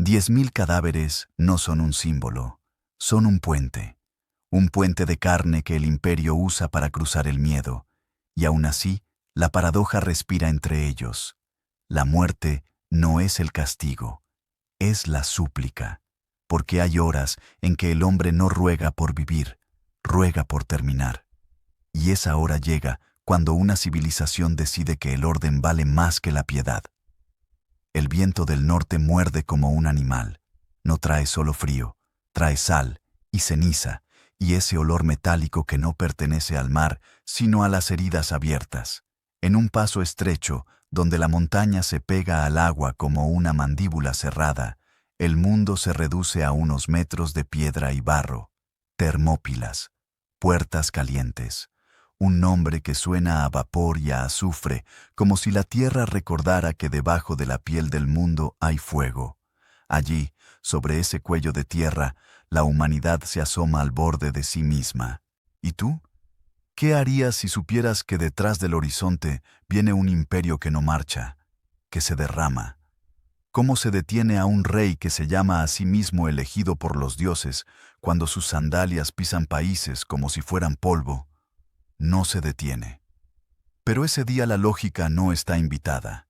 10.000 cadáveres no son un símbolo, son un puente de carne que el imperio usa para cruzar el miedo, y aún así, la paradoja respira entre ellos. La muerte no es el castigo, es la súplica, porque hay horas en que el hombre no ruega por vivir, ruega por terminar. Y esa hora llega cuando una civilización decide que el orden vale más que la piedad. El viento del norte muerde como un animal. No trae solo frío, trae sal y ceniza, y ese olor metálico que no pertenece al mar, sino a las heridas abiertas. En un paso estrecho, donde la montaña se pega al agua como una mandíbula cerrada, el mundo se reduce a unos metros de piedra y barro. Termópilas, puertas calientes. Un nombre que suena a vapor y a azufre, como si la tierra recordara que debajo de la piel del mundo hay fuego. Allí, sobre ese cuello de tierra, la humanidad se asoma al borde de sí misma. ¿Y tú? ¿Qué harías si supieras que detrás del horizonte viene un imperio que no marcha, que se derrama? ¿Cómo se detiene a un rey que se llama a sí mismo elegido por los dioses cuando sus sandalias pisan países como si fueran polvo? No se detiene. Pero ese día la lógica no está invitada.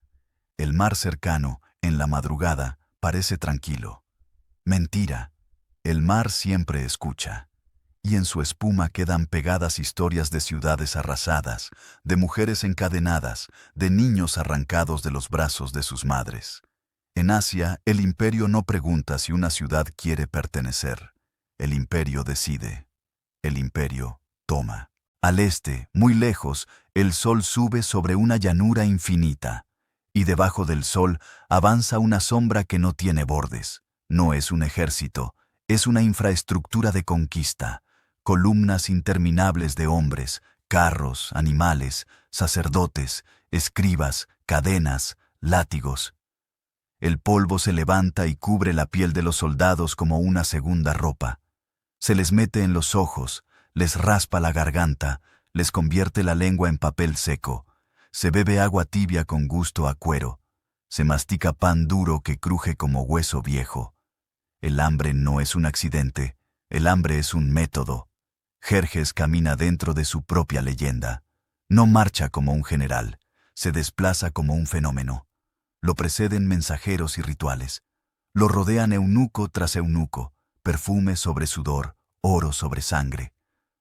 El mar cercano, en la madrugada, parece tranquilo. Mentira. El mar siempre escucha. Y en su espuma quedan pegadas historias de ciudades arrasadas, de mujeres encadenadas, de niños arrancados de los brazos de sus madres. En Asia, el imperio no pregunta si una ciudad quiere pertenecer. El imperio decide. El imperio toma. Al este, muy lejos, el sol sube sobre una llanura infinita, y debajo del sol avanza una sombra que no tiene bordes. No es un ejército, es una infraestructura de conquista, columnas interminables de hombres, carros, animales, sacerdotes, escribas, cadenas, látigos. El polvo se levanta y cubre la piel de los soldados como una segunda ropa. Se les mete en los ojos, les raspa la garganta, les convierte la lengua en papel seco, se bebe agua tibia con gusto a cuero, se mastica pan duro que cruje como hueso viejo. El hambre no es un accidente, el hambre es un método. Jerjes camina dentro de su propia leyenda. No marcha como un general, se desplaza como un fenómeno. Lo preceden mensajeros y rituales. Lo rodean eunuco tras eunuco, perfume sobre sudor, oro sobre sangre.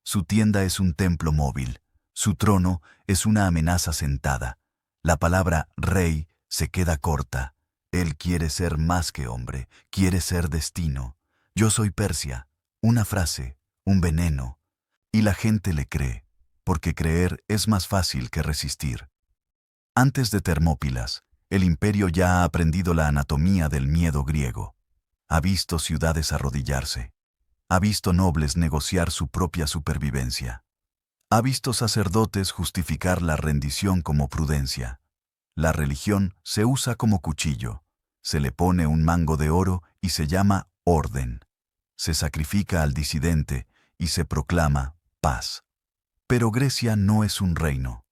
Su tienda es un templo móvil, su trono es una amenaza sentada. La palabra rey se queda corta. Él quiere ser más que hombre, quiere ser destino. Yo soy Persia, una frase, un veneno. Y la gente le cree, porque creer es más fácil que resistir. Antes de Termópilas, el imperio ya ha aprendido la anatomía del miedo griego. Ha visto ciudades arrodillarse. Ha visto nobles negociar su propia supervivencia. Ha visto sacerdotes justificar la rendición como prudencia. La religión se usa como cuchillo. Se le pone un mango de oro y se llama orden. Se sacrifica al disidente y se proclama paz. Pero Grecia no es un reino.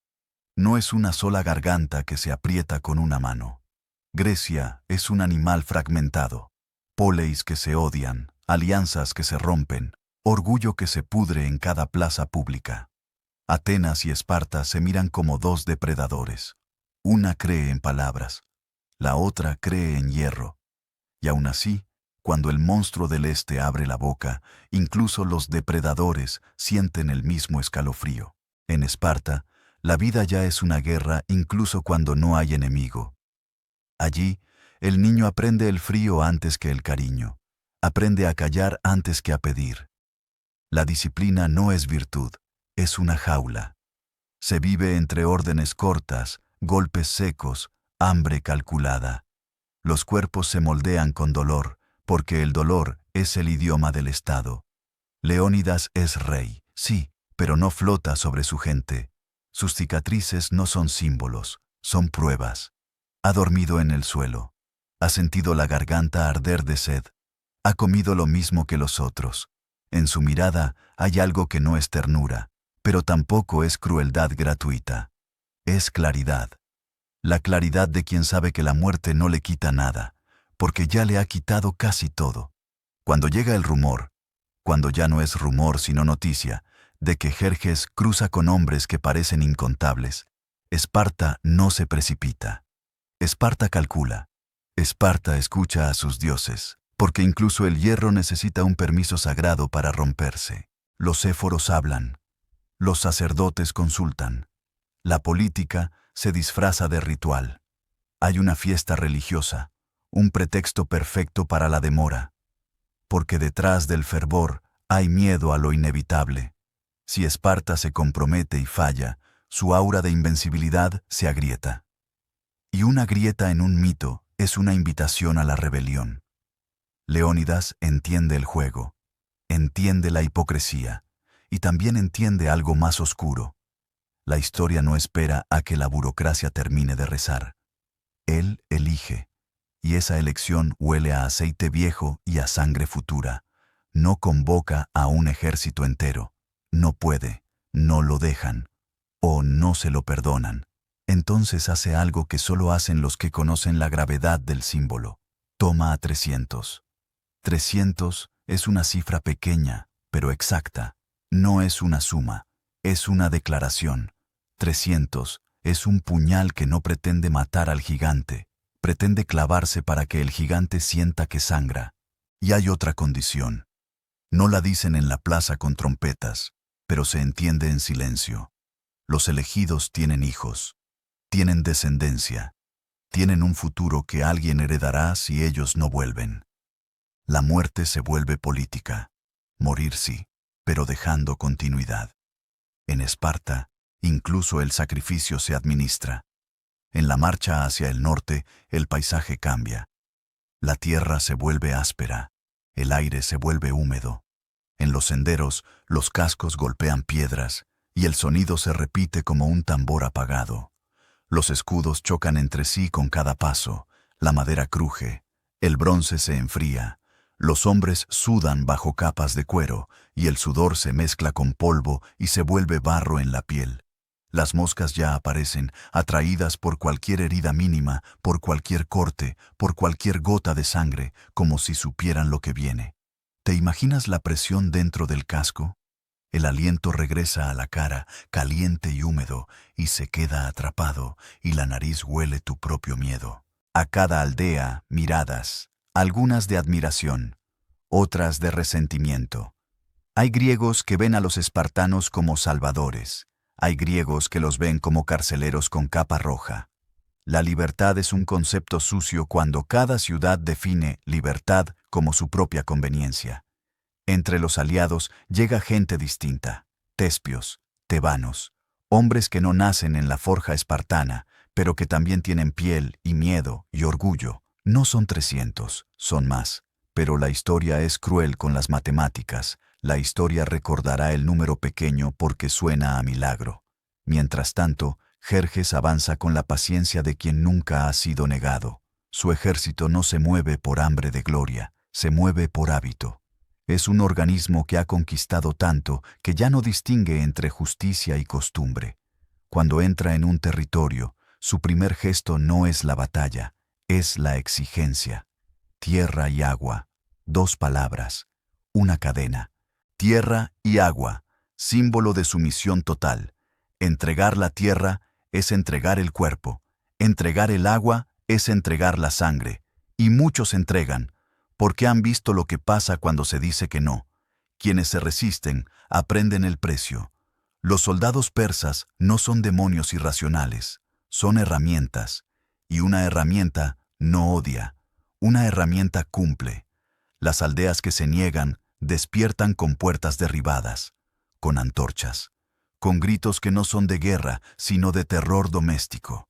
No es una sola garganta que se aprieta con una mano. Grecia es un animal fragmentado. Poleis que se odian, alianzas que se rompen, orgullo que se pudre en cada plaza pública. Atenas y Esparta se miran como dos depredadores. Una cree en palabras, la otra cree en hierro. Y aún así, cuando el monstruo del este abre la boca, incluso los depredadores sienten el mismo escalofrío. En Esparta, la vida ya es una guerra incluso cuando no hay enemigo. Allí, el niño aprende el frío antes que el cariño. Aprende a callar antes que a pedir. La disciplina no es virtud, es una jaula. Se vive entre órdenes cortas, golpes secos, hambre calculada. Los cuerpos se moldean con dolor, porque el dolor es el idioma del Estado. Leónidas es rey, sí, pero no flota sobre su gente. Sus cicatrices no son símbolos, son pruebas. Ha dormido en el suelo. Ha sentido la garganta arder de sed. Ha comido lo mismo que los otros. En su mirada hay algo que no es ternura, pero tampoco es crueldad gratuita. Es claridad. La claridad de quien sabe que la muerte no le quita nada, porque ya le ha quitado casi todo. Cuando llega el rumor, cuando ya no es rumor sino noticia, de que Jerjes cruza con hombres que parecen incontables, Esparta no se precipita. Esparta calcula. Esparta escucha a sus dioses, porque incluso el hierro necesita un permiso sagrado para romperse. Los éforos hablan. Los sacerdotes consultan. La política se disfraza de ritual. Hay una fiesta religiosa, un pretexto perfecto para la demora. Porque detrás del fervor hay miedo a lo inevitable. Si Esparta se compromete y falla, su aura de invencibilidad se agrieta. Y una grieta en un mito es una invitación a la rebelión. Leónidas entiende el juego, entiende la hipocresía, y también entiende algo más oscuro. La historia no espera a que la burocracia termine de rezar. Él elige, y esa elección huele a aceite viejo y a sangre futura. No convoca a un ejército entero. No puede, no lo dejan, o no se lo perdonan. Entonces hace algo que solo hacen los que conocen la gravedad del símbolo. Toma a 300. 300 es una cifra pequeña, pero exacta. No es una suma, es una declaración. 300 es un puñal que no pretende matar al gigante, pretende clavarse para que el gigante sienta que sangra. Y hay otra condición. No la dicen en la plaza con trompetas, pero se entiende en silencio. Los elegidos tienen hijos, tienen descendencia, tienen un futuro que alguien heredará si ellos no vuelven. La muerte se vuelve política. Morir sí, pero dejando continuidad. En Esparta, incluso el sacrificio se administra. En la marcha hacia el norte, el paisaje cambia. La tierra se vuelve áspera, el aire se vuelve húmedo. En los senderos, los cascos golpean piedras, y el sonido se repite como un tambor apagado. Los escudos chocan entre sí con cada paso, la madera cruje, el bronce se enfría, los hombres sudan bajo capas de cuero, y el sudor se mezcla con polvo y se vuelve barro en la piel. Las moscas ya aparecen, atraídas por cualquier herida mínima, por cualquier corte, por cualquier gota de sangre, como si supieran lo que viene. ¿Te imaginas la presión dentro del casco? El aliento regresa a la cara, caliente y húmedo, y se queda atrapado, y la nariz huele tu propio miedo. A cada aldea, miradas, algunas de admiración, otras de resentimiento. Hay griegos que ven a los espartanos como salvadores. Hay griegos que los ven como carceleros con capa roja. La libertad es un concepto sucio cuando cada ciudad define libertad como su propia conveniencia. Entre los aliados llega gente distinta, tespios, tebanos, hombres que no nacen en la forja espartana, pero que también tienen piel y miedo y orgullo. No son 300, son más, pero la historia es cruel con las matemáticas. La historia recordará el número pequeño porque suena a milagro. Mientras tanto, Jerjes avanza con la paciencia de quien nunca ha sido negado. Su ejército no se mueve por hambre de gloria, se mueve por hábito. Es un organismo que ha conquistado tanto que ya no distingue entre justicia y costumbre. Cuando entra en un territorio, su primer gesto no es la batalla, es la exigencia. Tierra y agua, 2 palabras, una cadena. Tierra y agua, símbolo de sumisión total. Entregar la tierra es entregar el cuerpo. Entregar el agua es entregar la sangre. Y muchos entregan, porque han visto lo que pasa cuando se dice que no. Quienes se resisten aprenden el precio. Los soldados persas no son demonios irracionales, son herramientas. Y una herramienta no odia, una herramienta cumple. Las aldeas que se niegan despiertan con puertas derribadas, con antorchas, con gritos que no son de guerra, sino de terror doméstico.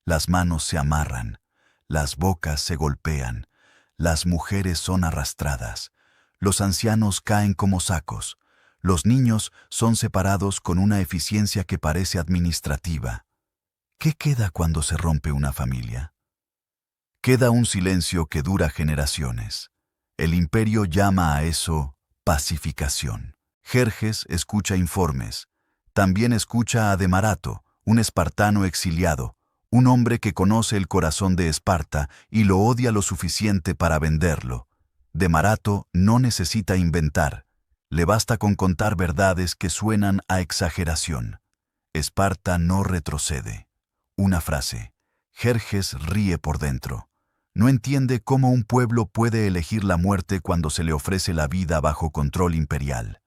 Las manos se amarran, las bocas se golpean, las mujeres son arrastradas, los ancianos caen como sacos, los niños son separados con una eficiencia que parece administrativa. ¿Qué queda cuando se rompe una familia? Queda un silencio que dura generaciones. El imperio llama a eso pacificación. Jerjes escucha informes. También escucha a Demarato, un espartano exiliado, Un hombre que conoce el corazón de Esparta y lo odia lo suficiente para venderlo. De Marato no necesita inventar. Le basta con contar verdades que suenan a exageración. Esparta no retrocede. Una frase. Jerjes ríe por dentro. No entiende cómo un pueblo puede elegir la muerte cuando se le ofrece la vida bajo control imperial.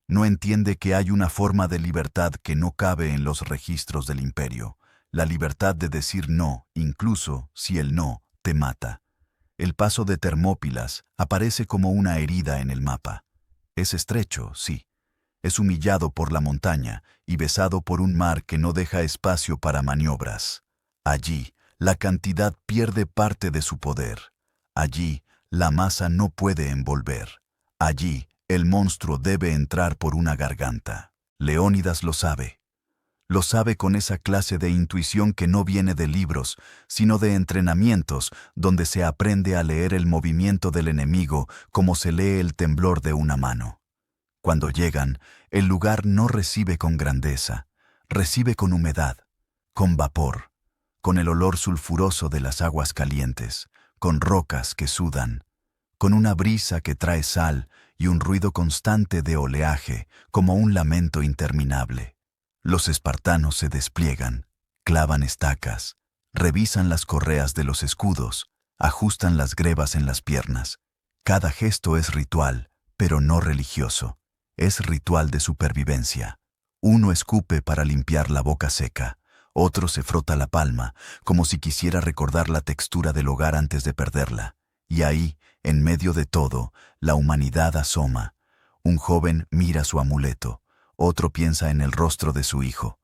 No entiende que hay una forma de libertad que no cabe en los registros del imperio. La libertad de decir no, incluso si el no te mata. El paso de Termópilas aparece como una herida en el mapa. Es estrecho, sí. Es humillado por la montaña y besado por un mar que no deja espacio para maniobras. Allí, la cantidad pierde parte de su poder. Allí, la masa no puede envolver. Allí, el monstruo debe entrar por una garganta. Leónidas lo sabe. Lo sabe con esa clase de intuición que no viene de libros, sino de entrenamientos donde se aprende a leer el movimiento del enemigo como se lee el temblor de una mano. Cuando llegan, el lugar no recibe con grandeza, recibe con humedad, con vapor, con el olor sulfuroso de las aguas calientes, con rocas que sudan, con una brisa que trae sal y un ruido constante de oleaje como un lamento interminable. Los espartanos se despliegan, clavan estacas, revisan las correas de los escudos, ajustan las grebas en las piernas. Cada gesto es ritual, pero no religioso. Es ritual de supervivencia. Uno escupe para limpiar la boca seca, otro se frota la palma, como si quisiera recordar la textura del hogar antes de perderla. Y ahí, en medio de todo, la humanidad asoma. Un joven mira su amuleto, otro piensa en el rostro de su hijo.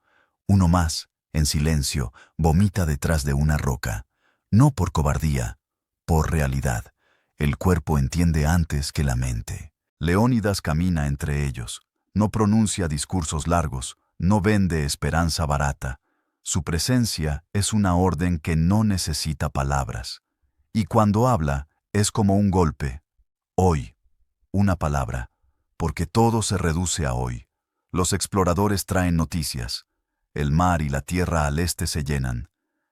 Uno más, en silencio, vomita detrás de una roca. No por cobardía, por realidad. El cuerpo entiende antes que la mente. Leónidas camina entre ellos. No pronuncia discursos largos, no vende esperanza barata. Su presencia es una orden que no necesita palabras. Y cuando habla, es como un golpe. Hoy, una palabra, porque todo se reduce a hoy. Los exploradores traen noticias. El mar y la tierra al este se llenan.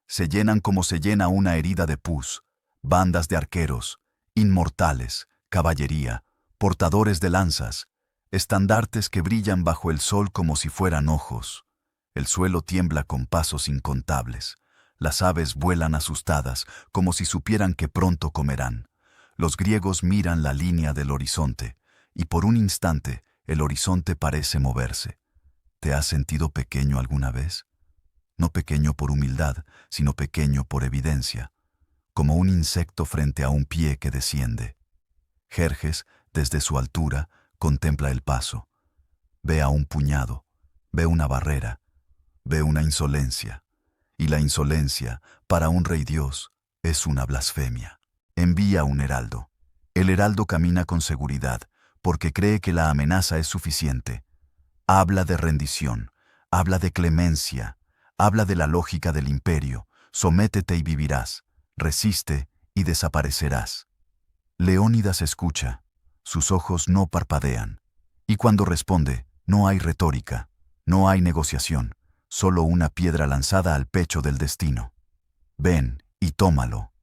Se llenan como se llena una herida de pus. Bandas de arqueros, inmortales, caballería, portadores de lanzas, estandartes que brillan bajo el sol como si fueran ojos. El suelo tiembla con pasos incontables. Las aves vuelan asustadas, como si supieran que pronto comerán. Los griegos miran la línea del horizonte, y por un instante el horizonte parece moverse. ¿Te has sentido pequeño alguna vez? No pequeño por humildad, sino pequeño por evidencia, como un insecto frente a un pie que desciende. Jerjes, desde su altura, contempla el paso. Ve a un puñado, ve una barrera, ve una insolencia. Y la insolencia, para un rey dios, es una blasfemia. Envía un heraldo. El heraldo camina con seguridad, porque cree que la amenaza es suficiente. Habla de rendición, habla de clemencia, habla de la lógica del imperio. Sométete y vivirás, resiste y desaparecerás. Leónidas escucha, sus ojos no parpadean. Y cuando responde, no hay retórica, no hay negociación, solo una piedra lanzada al pecho del destino. Ven y tómalo.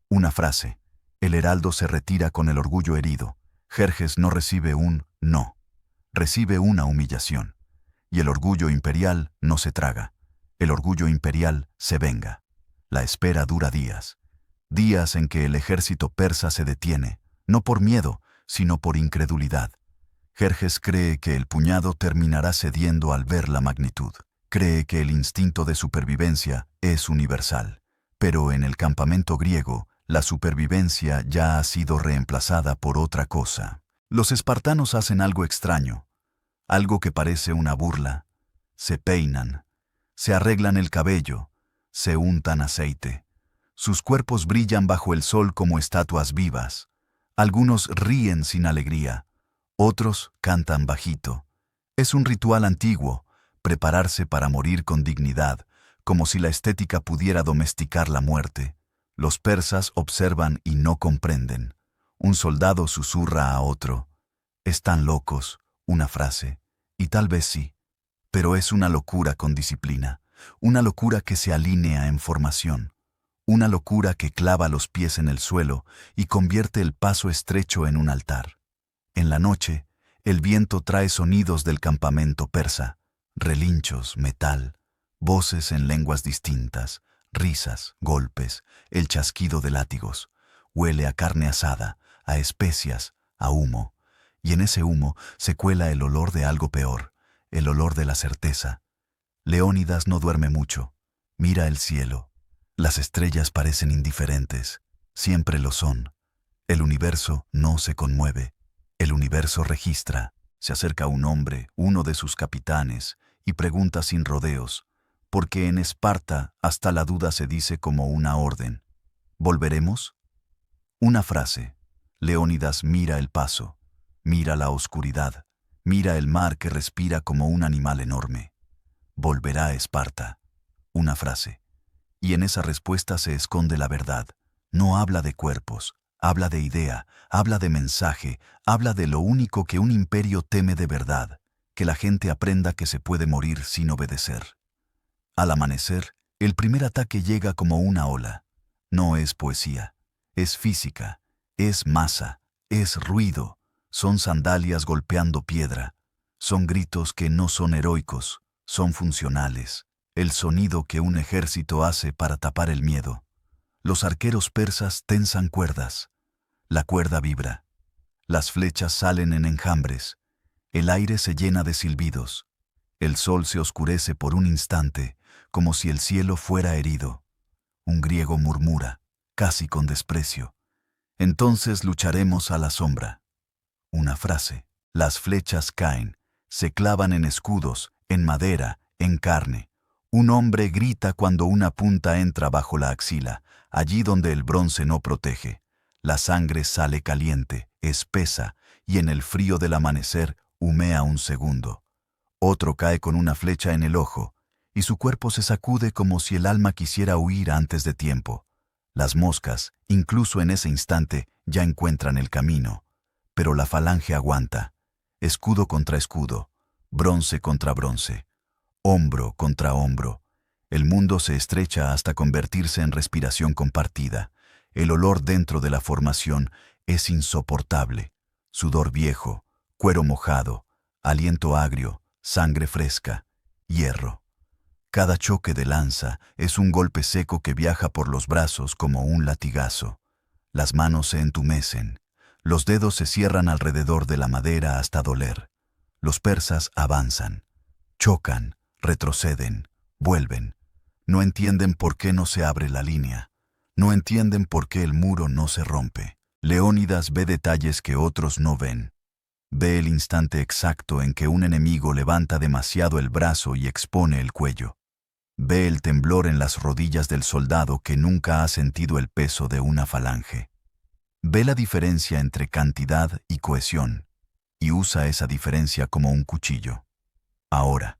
Una frase. El heraldo se retira con el orgullo herido. Jerjes no recibe un no, recibe una humillación. Y el orgullo imperial no se traga. El orgullo imperial se venga. La espera dura días. Días en que el ejército persa se detiene, no por miedo, sino por incredulidad. Jerjes cree que el puñado terminará cediendo al ver la magnitud. Cree que el instinto de supervivencia es universal. Pero en el campamento griego, la supervivencia ya ha sido reemplazada por otra cosa. Los espartanos hacen algo extraño, algo que parece una burla. Se peinan, se arreglan el cabello, se untan aceite. Sus cuerpos brillan bajo el sol como estatuas vivas. Algunos ríen sin alegría, otros cantan bajito. Es un ritual antiguo, prepararse para morir con dignidad, como si la estética pudiera domesticar la muerte. Los persas observan y no comprenden. Un soldado susurra a otro. «Están locos», una frase. Y tal vez sí. Pero es una locura con disciplina. una locura que se alinea en formación, una locura que clava los pies en el suelo y convierte el paso estrecho en un altar. En la noche, el viento trae sonidos del campamento persa, relinchos, metal, voces en lenguas distintas, risas, golpes, el chasquido de látigos. Huele a carne asada, a especias, a humo, y en ese humo se cuela el olor de algo peor, el olor de la certeza. Leónidas no duerme mucho. Mira el cielo. Las estrellas parecen indiferentes. Siempre lo son. El universo no se conmueve. El universo registra. Se acerca un hombre, uno de sus capitanes, y pregunta sin rodeos, porque en Esparta hasta la duda se dice como una orden. ¿Volveremos? Una frase. Leónidas mira el paso, mira la oscuridad, mira el mar que respira como un animal enorme. Volverá Esparta. Una frase. Y en esa respuesta se esconde la verdad. No habla de cuerpos, habla de idea, habla de mensaje, habla de lo único que un imperio teme de verdad, que la gente aprenda que se puede morir sin obedecer. Al amanecer, el primer ataque llega como una ola. No es poesía, es física, es masa, es ruido, son sandalias golpeando piedra, son gritos que no son heroicos, son funcionales, el sonido que un ejército hace para tapar el miedo. Los arqueros persas tensan cuerdas, la cuerda vibra, las flechas salen en enjambres, el aire se llena de silbidos, el sol se oscurece por un instante, como si el cielo fuera herido. Un griego murmura, casi con desprecio: entonces lucharemos a la sombra. Una frase. Las flechas caen, se clavan en escudos, en madera, en carne. Un hombre grita cuando una punta entra bajo la axila, allí donde el bronce no protege. La sangre sale caliente, espesa, y en el frío del amanecer humea un segundo. Otro cae con una flecha en el ojo, y su cuerpo se sacude como si el alma quisiera huir antes de tiempo. Las moscas, incluso en ese instante, ya encuentran el camino. Pero la falange aguanta. Escudo contra escudo, bronce contra bronce, hombro contra hombro. El mundo se estrecha hasta convertirse en respiración compartida. El olor dentro de la formación es insoportable. Sudor viejo, cuero mojado, aliento agrio, sangre fresca, hierro. Cada choque de lanza es un golpe seco que viaja por los brazos como un latigazo. Las manos se entumecen. Los dedos se cierran alrededor de la madera hasta doler. Los persas avanzan, chocan, retroceden, vuelven. No entienden por qué no se abre la línea. No entienden por qué el muro no se rompe. Leónidas ve detalles que otros no ven. Ve el instante exacto en que un enemigo levanta demasiado el brazo y expone el cuello. Ve el temblor en las rodillas del soldado que nunca ha sentido el peso de una falange. Ve la diferencia entre cantidad y cohesión, y usa esa diferencia como un cuchillo. Ahora,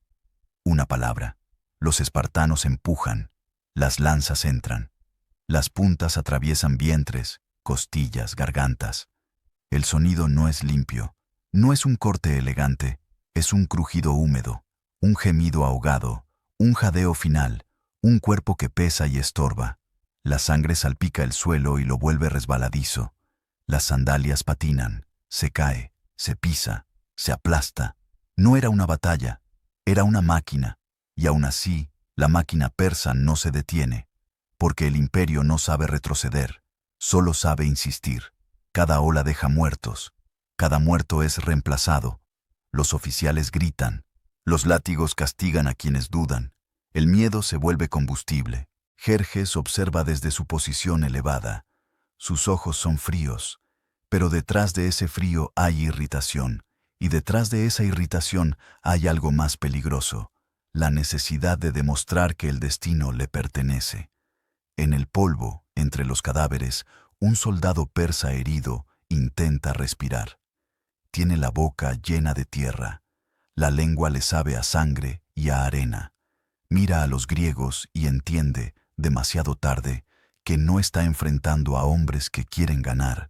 una palabra. Los espartanos empujan, las lanzas entran, las puntas atraviesan vientres, costillas, gargantas. El sonido no es limpio, no es un corte elegante, es un crujido húmedo, un gemido ahogado, un jadeo final, un cuerpo que pesa y estorba. La sangre salpica el suelo y lo vuelve resbaladizo. Las sandalias patinan, se cae, se pisa, se aplasta. No era una batalla, era una máquina, y aún así, la máquina persa no se detiene, porque el imperio no sabe retroceder, solo sabe insistir. Cada ola deja muertos, cada muerto es reemplazado. Los oficiales gritan, los látigos castigan a quienes dudan. El miedo se vuelve combustible. Jerjes observa desde su posición elevada. Sus ojos son fríos, pero detrás de ese frío hay irritación, y detrás de esa irritación hay algo más peligroso, la necesidad de demostrar que el destino le pertenece. En el polvo, entre los cadáveres, un soldado persa herido intenta respirar. Tiene la boca llena de tierra, la lengua le sabe a sangre y a arena. Mira a los griegos y entiende, demasiado tarde, que no está enfrentando a hombres que quieren ganar.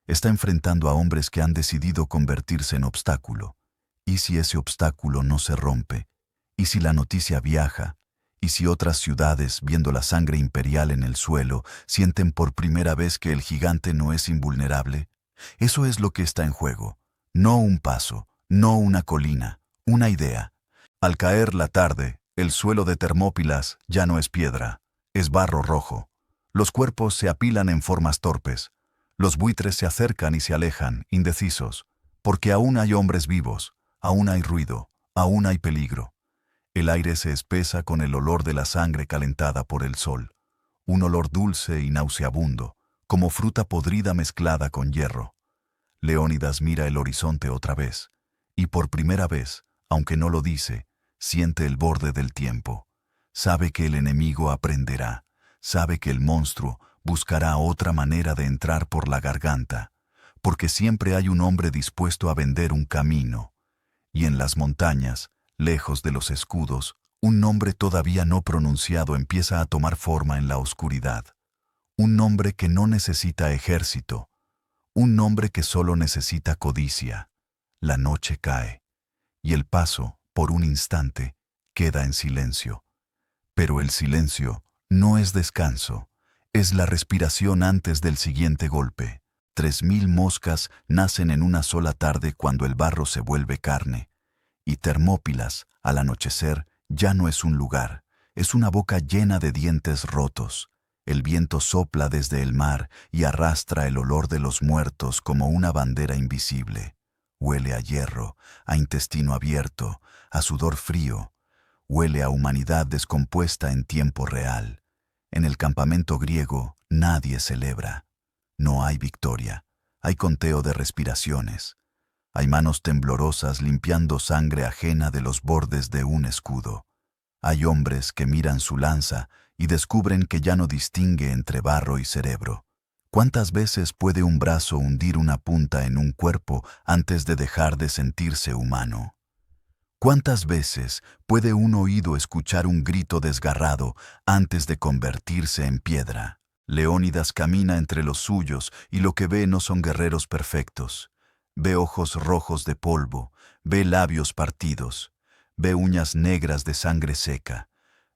Está enfrentando a hombres que han decidido convertirse en obstáculo. ¿Y si ese obstáculo no se rompe? ¿Y si la noticia viaja? Y si otras ciudades, viendo la sangre imperial en el suelo, sienten por primera vez que el gigante no es invulnerable, eso es lo que está en juego. No un paso, no una colina, una idea. Al caer la tarde, el suelo de Termópilas ya no es piedra, es barro rojo. Los cuerpos se apilan en formas torpes. Los buitres se acercan y se alejan, indecisos, porque aún hay hombres vivos, aún hay ruido, aún hay peligro. El aire se espesa con el olor de la sangre calentada por el sol, un olor dulce y nauseabundo, como fruta podrida mezclada con hierro. Leónidas mira el horizonte otra vez, y por primera vez, aunque no lo dice, siente el borde del tiempo. Sabe que el enemigo aprenderá, sabe que el monstruo buscará otra manera de entrar por la garganta, porque siempre hay un hombre dispuesto a vender un camino. Y en las montañas, lejos de los escudos, un nombre todavía no pronunciado empieza a tomar forma en la oscuridad. Un nombre que no necesita ejército, un nombre que solo necesita codicia. La noche cae, y el paso, por un instante, queda en silencio. Pero el silencio no es descanso, es la respiración antes del siguiente golpe. 3000 moscas nacen en una sola tarde cuando el barro se vuelve carne. Y Termópilas, al anochecer, ya no es un lugar, es una boca llena de dientes rotos. El viento sopla desde el mar y arrastra el olor de los muertos como una bandera invisible. Huele a hierro, a intestino abierto, a sudor frío. Huele a humanidad descompuesta en tiempo real. En el campamento griego nadie celebra. No hay victoria, hay conteo de respiraciones. Hay manos temblorosas limpiando sangre ajena de los bordes de un escudo. Hay hombres que miran su lanza y descubren que ya no distingue entre barro y cerebro. ¿Cuántas veces puede un brazo hundir una punta en un cuerpo antes de dejar de sentirse humano? ¿Cuántas veces puede un oído escuchar un grito desgarrado antes de convertirse en piedra? Leónidas camina entre los suyos y lo que ve no son guerreros perfectos. Ve ojos rojos de polvo, ve labios partidos, ve uñas negras de sangre seca,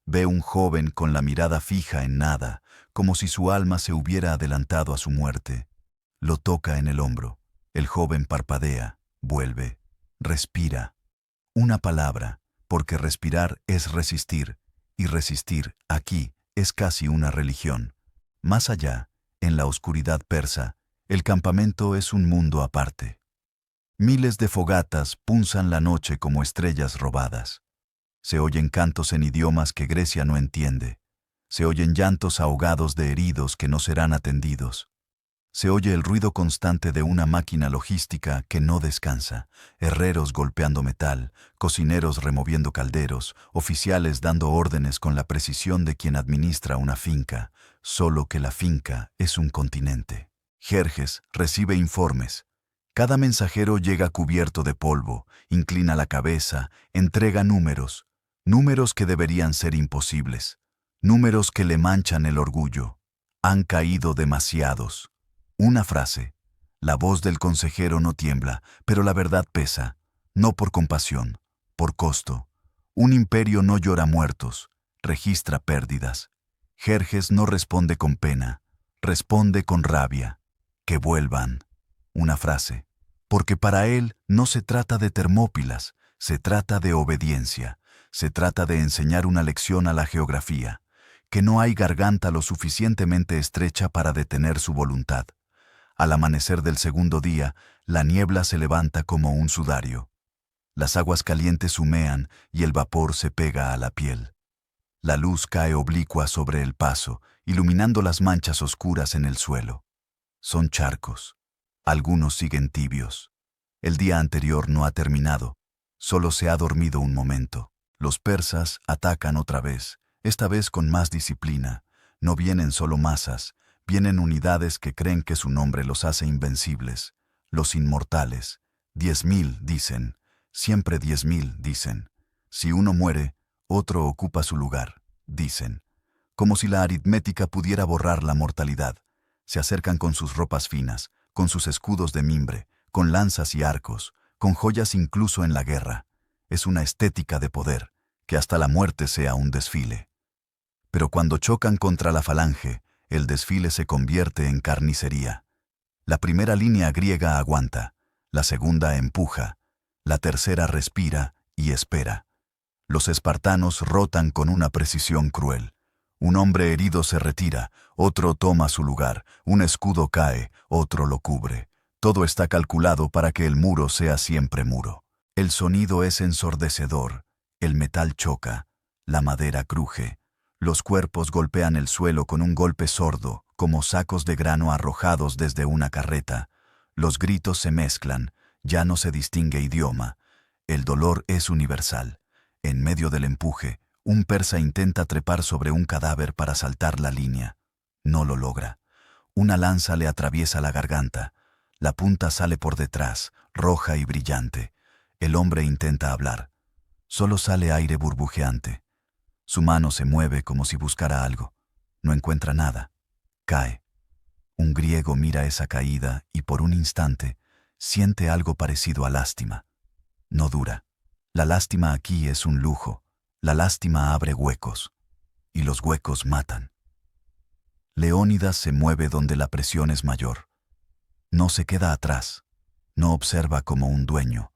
ve un joven con la mirada fija en nada, como si su alma se hubiera adelantado a su muerte. Lo toca en el hombro, el joven parpadea, vuelve, respira. Una palabra, porque respirar es resistir, y resistir, aquí, es casi una religión. Más allá, en la oscuridad persa, el campamento es un mundo aparte. Miles de fogatas punzan la noche como estrellas robadas. Se oyen cantos en idiomas que Grecia no entiende. Se oyen llantos ahogados de heridos que no serán atendidos. Se oye el ruido constante de una máquina logística que no descansa, herreros golpeando metal, cocineros removiendo calderos, oficiales dando órdenes con la precisión de quien administra una finca, solo que la finca es un continente. Jerjes recibe informes. Cada mensajero llega cubierto de polvo, inclina la cabeza, entrega números, números que deberían ser imposibles, números que le manchan el orgullo. Han caído demasiados. Una frase. La voz del consejero no tiembla, pero la verdad pesa, no por compasión, por costo. Un imperio no llora muertos, registra pérdidas. Jerjes no responde con pena, responde con rabia. Que vuelvan. Una frase. Porque para él no se trata de Termópilas, se trata de obediencia, se trata de enseñar una lección a la geografía, que no hay garganta lo suficientemente estrecha para detener su voluntad. Al amanecer del segundo día, la niebla se levanta como un sudario. Las aguas calientes humean y el vapor se pega a la piel. La luz cae oblicua sobre el paso, iluminando las manchas oscuras en el suelo. Son charcos. Algunos siguen tibios. El día anterior no ha terminado, solo se ha dormido un momento. Los persas atacan otra vez, esta vez con más disciplina. No vienen solo masas, vienen unidades que creen que su nombre los hace invencibles. Los inmortales. 10.000, dicen. Siempre 10.000, dicen. Si uno muere, otro ocupa su lugar, dicen. Como si la aritmética pudiera borrar la mortalidad. Se acercan con sus ropas finas, con sus escudos de mimbre, con lanzas y arcos, con joyas incluso en la guerra. Es una estética de poder, que hasta la muerte sea un desfile. Pero cuando chocan contra la falange, el desfile se convierte en carnicería. La primera línea griega aguanta, la segunda empuja, la tercera respira y espera. Los espartanos rotan con una precisión cruel. Un hombre herido se retira, otro toma su lugar, un escudo cae, otro lo cubre. Todo está calculado para que el muro sea siempre muro. El sonido es ensordecedor, el metal choca, la madera cruje. Los cuerpos golpean el suelo con un golpe sordo, como sacos de grano arrojados desde una carreta. Los gritos se mezclan, ya no se distingue idioma. El dolor es universal. En medio del empuje, un persa intenta trepar sobre un cadáver para saltar la línea. No lo logra. Una lanza le atraviesa la garganta. La punta sale por detrás, roja y brillante. El hombre intenta hablar. Solo sale aire burbujeante. Su mano se mueve como si buscara algo. No encuentra nada. Cae. Un griego mira esa caída y por un instante siente algo parecido a lástima. No dura. La lástima aquí es un lujo. La lástima abre huecos. Y los huecos matan. Leónidas se mueve donde la presión es mayor. No se queda atrás. No observa como un dueño.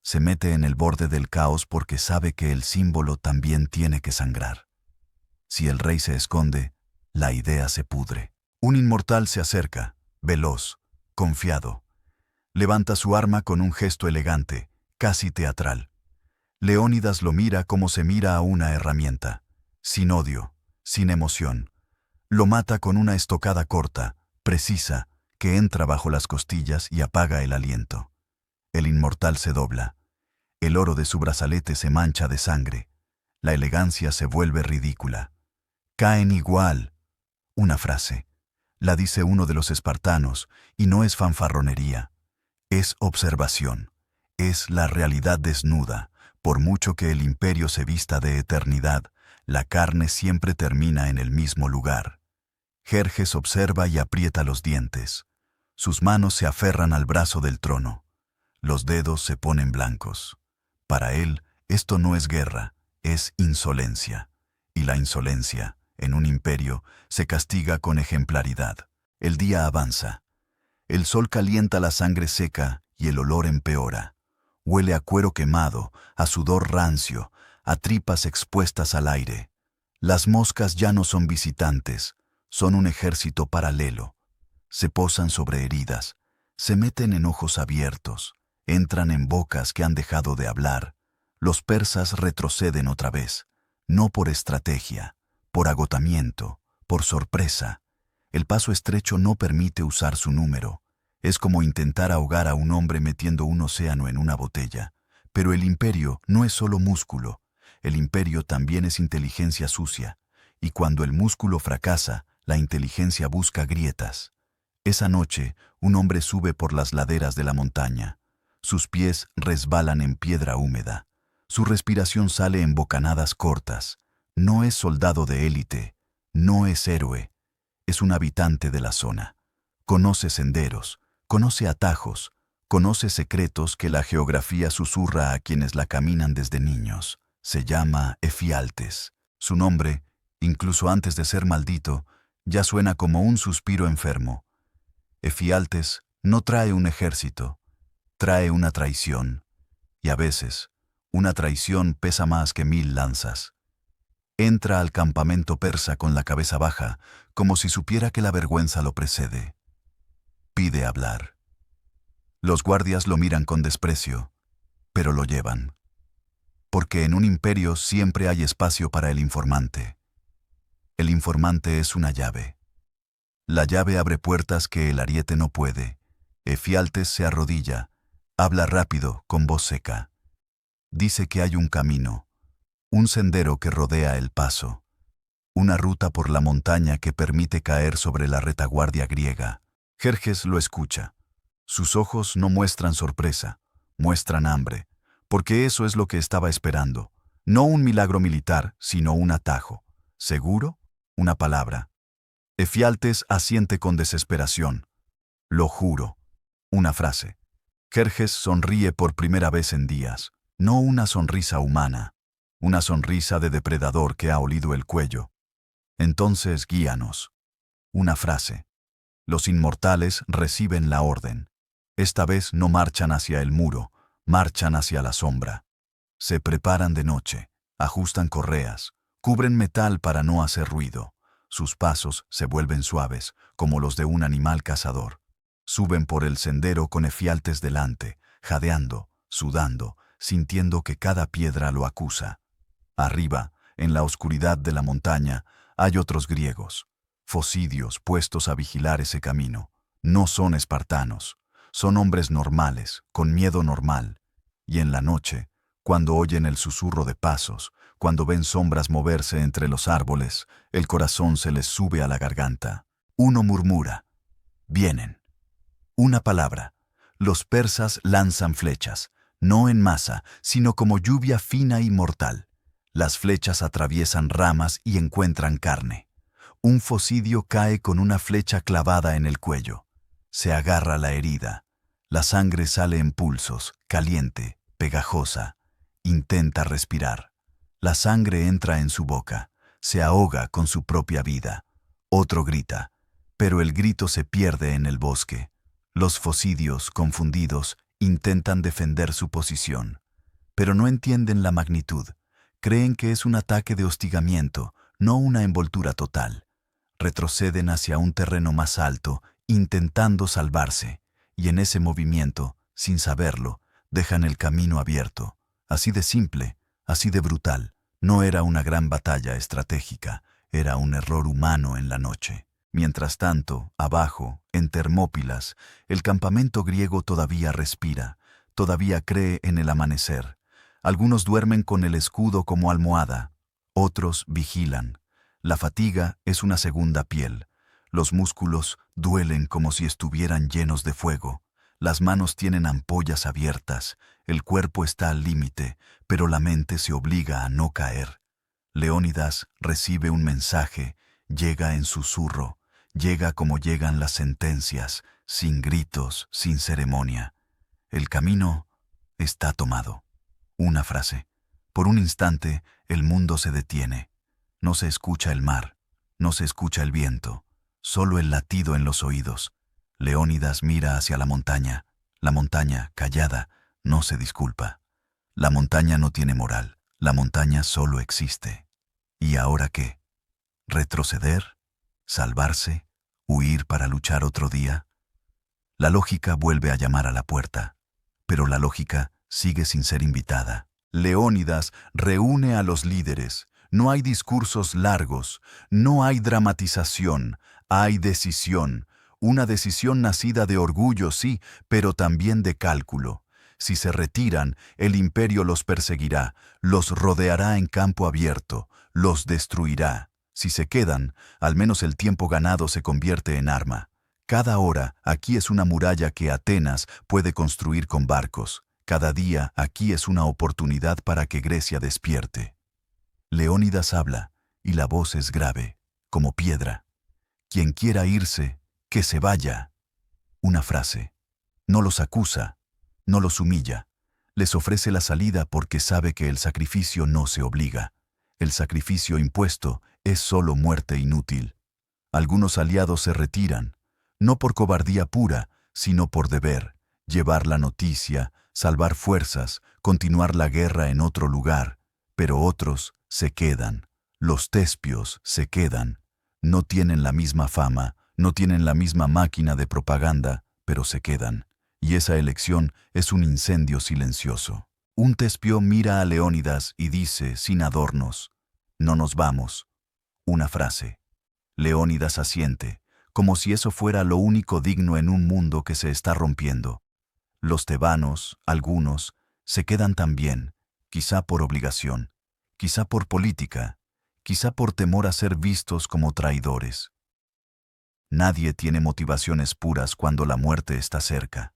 Se mete en el borde del caos porque sabe que el símbolo también tiene que sangrar. Si el rey se esconde, la idea se pudre. Un inmortal se acerca, veloz, confiado. Levanta su arma con un gesto elegante, casi teatral. Leónidas lo mira como se mira a una herramienta, sin odio, sin emoción. Lo mata con una estocada corta, precisa, que entra bajo las costillas y apaga el aliento. El inmortal se dobla. El oro de su brazalete se mancha de sangre. La elegancia se vuelve ridícula. Caen igual. Una frase. La dice uno de los espartanos, y no es fanfarronería. Es observación. Es la realidad desnuda. Por mucho que el imperio se vista de eternidad, la carne siempre termina en el mismo lugar. Jerjes observa y aprieta los dientes. Sus manos se aferran al brazo del trono. Los dedos se ponen blancos. Para él, esto no es guerra, es insolencia. Y la insolencia, en un imperio, se castiga con ejemplaridad. El día avanza. El sol calienta la sangre seca y el olor empeora. Huele a cuero quemado, a sudor rancio, a tripas expuestas al aire. Las moscas ya no son visitantes, son un ejército paralelo. Se posan sobre heridas, se meten en ojos abiertos, entran en bocas que han dejado de hablar. Los persas retroceden otra vez, no por estrategia, por agotamiento, por sorpresa. El paso estrecho no permite usar su número. Es como intentar ahogar a un hombre metiendo un océano en una botella. Pero el imperio no es solo músculo. El imperio también es inteligencia sucia. Y cuando el músculo fracasa, la inteligencia busca grietas. Esa noche, un hombre sube por las laderas de la montaña. Sus pies resbalan en piedra húmeda. Su respiración sale en bocanadas cortas. No es soldado de élite. No es héroe. Es un habitante de la zona. Conoce senderos. Conoce atajos, conoce secretos que la geografía susurra a quienes la caminan desde niños. Se llama Efialtes. Su nombre, incluso antes de ser maldito, ya suena como un suspiro enfermo. Efialtes no trae un ejército, trae una traición, y a veces, una traición pesa más que 1000 lanzas. Entra al campamento persa con la cabeza baja, como si supiera que la vergüenza lo precede. Pide hablar. Los guardias lo miran con desprecio, pero lo llevan. Porque en un imperio siempre hay espacio para el informante. El informante es una llave. La llave abre puertas que el ariete no puede. Efialtes se arrodilla, habla rápido, con voz seca. Dice que hay un camino, un sendero que rodea el paso, una ruta por la montaña que permite caer sobre la retaguardia griega. Jerjes lo escucha. Sus ojos no muestran sorpresa, muestran hambre, porque eso es lo que estaba esperando. No un milagro militar, sino un atajo. ¿Seguro? Una palabra. Efialtes asiente con desesperación. Lo juro. Una frase. Jerjes sonríe por primera vez en días. No una sonrisa humana. Una sonrisa de depredador que ha olido el cuello. Entonces guíanos. Una frase. Los inmortales reciben la orden. Esta vez no marchan hacia el muro, marchan hacia la sombra. Se preparan de noche, ajustan correas, cubren metal para no hacer ruido. Sus pasos se vuelven suaves, como los de un animal cazador. Suben por el sendero con efialtes delante, jadeando, sudando, sintiendo que cada piedra lo acusa. Arriba, en la oscuridad de la montaña, hay otros griegos, focidios puestos a vigilar ese camino. No son espartanos, son hombres normales, con miedo normal. Y en la noche, cuando oyen el susurro de pasos, cuando ven sombras moverse entre los árboles, el corazón se les sube a la garganta. Uno murmura: vienen. Una palabra. Los persas lanzan flechas, no en masa, sino como lluvia fina y mortal. Las flechas atraviesan ramas y encuentran carne. Un focidio cae con una flecha clavada en el cuello. Se agarra la herida. La sangre sale en pulsos, caliente, pegajosa. Intenta respirar. La sangre entra en su boca. Se ahoga con su propia vida. Otro grita, pero el grito se pierde en el bosque. Los focidios, confundidos, intentan defender su posición, pero no entienden la magnitud. Creen que es un ataque de hostigamiento, no una envoltura total. Retroceden hacia un terreno más alto, intentando salvarse, y en ese movimiento, sin saberlo, dejan el camino abierto. Así de simple, así de brutal. No era una gran batalla estratégica, era un error humano en la noche. Mientras tanto, abajo, en Termópilas, el campamento griego todavía respira, todavía cree en el amanecer. Algunos duermen con el escudo como almohada, otros vigilan. La fatiga es una segunda piel. Los músculos duelen como si estuvieran llenos de fuego. Las manos tienen ampollas abiertas, el cuerpo está al límite, pero la mente se obliga a no caer. Leónidas recibe un mensaje, llega en susurro, llega como llegan las sentencias, sin gritos, sin ceremonia. El camino está tomado. Una frase. Por un instante, el mundo se detiene. No se escucha el mar, no se escucha el viento, solo el latido en los oídos. Leónidas mira hacia la montaña. La montaña, callada, no se disculpa. La montaña no tiene moral. La montaña solo existe. ¿Y ahora qué? ¿Retroceder? ¿Salvarse? ¿Huir para luchar otro día? La lógica vuelve a llamar a la puerta, pero la lógica sigue sin ser invitada. Leónidas reúne a los líderes. No hay discursos largos, no hay dramatización, hay decisión. Una decisión nacida de orgullo, sí, pero también de cálculo. Si se retiran, el imperio los perseguirá, los rodeará en campo abierto, los destruirá. Si se quedan, al menos el tiempo ganado se convierte en arma. Cada hora aquí es una muralla que Atenas puede construir con barcos. Cada día aquí es una oportunidad para que Grecia despierte. Leónidas habla, y la voz es grave, como piedra. Quien quiera irse, que se vaya. Una frase. No los acusa, no los humilla. Les ofrece la salida porque sabe que el sacrificio no se obliga. El sacrificio impuesto es solo muerte inútil. Algunos aliados se retiran, no por cobardía pura, sino por deber, llevar la noticia, salvar fuerzas, continuar la guerra en otro lugar, pero otros se quedan. Los tespios se quedan. No tienen la misma fama, no tienen la misma máquina de propaganda, pero se quedan. Y esa elección es un incendio silencioso. Un tespio mira a Leónidas y dice, sin adornos, «No nos vamos». Una frase. Leónidas asiente, como si eso fuera lo único digno en un mundo que se está rompiendo. Los tebanos, algunos, se quedan también, quizá por obligación, quizá por política, quizá por temor a ser vistos como traidores. Nadie tiene motivaciones puras cuando la muerte está cerca.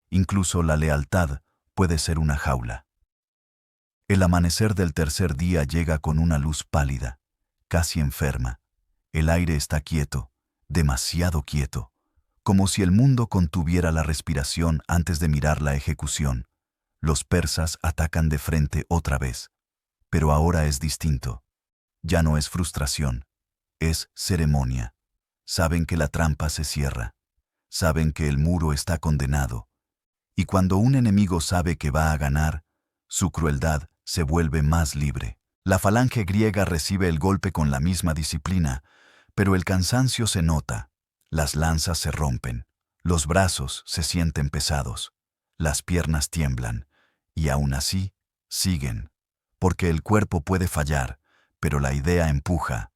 Incluso la lealtad puede ser una jaula. El amanecer del tercer día llega con una luz pálida, casi enferma. El aire está quieto, demasiado quieto, como si el mundo contuviera la respiración antes de mirar la ejecución. Los persas atacan de frente otra vez, pero ahora es distinto. Ya no es frustración, Es ceremonia. Saben que la trampa se cierra. Saben que el muro está condenado. Y cuando un enemigo sabe que va a ganar, su crueldad se vuelve más libre. La falange griega recibe el golpe con la misma disciplina, pero el cansancio se nota. Las lanzas se rompen. Los brazos se sienten pesados. Las piernas tiemblan. Y aún así, siguen. Porque el cuerpo puede fallar, pero la idea empuja.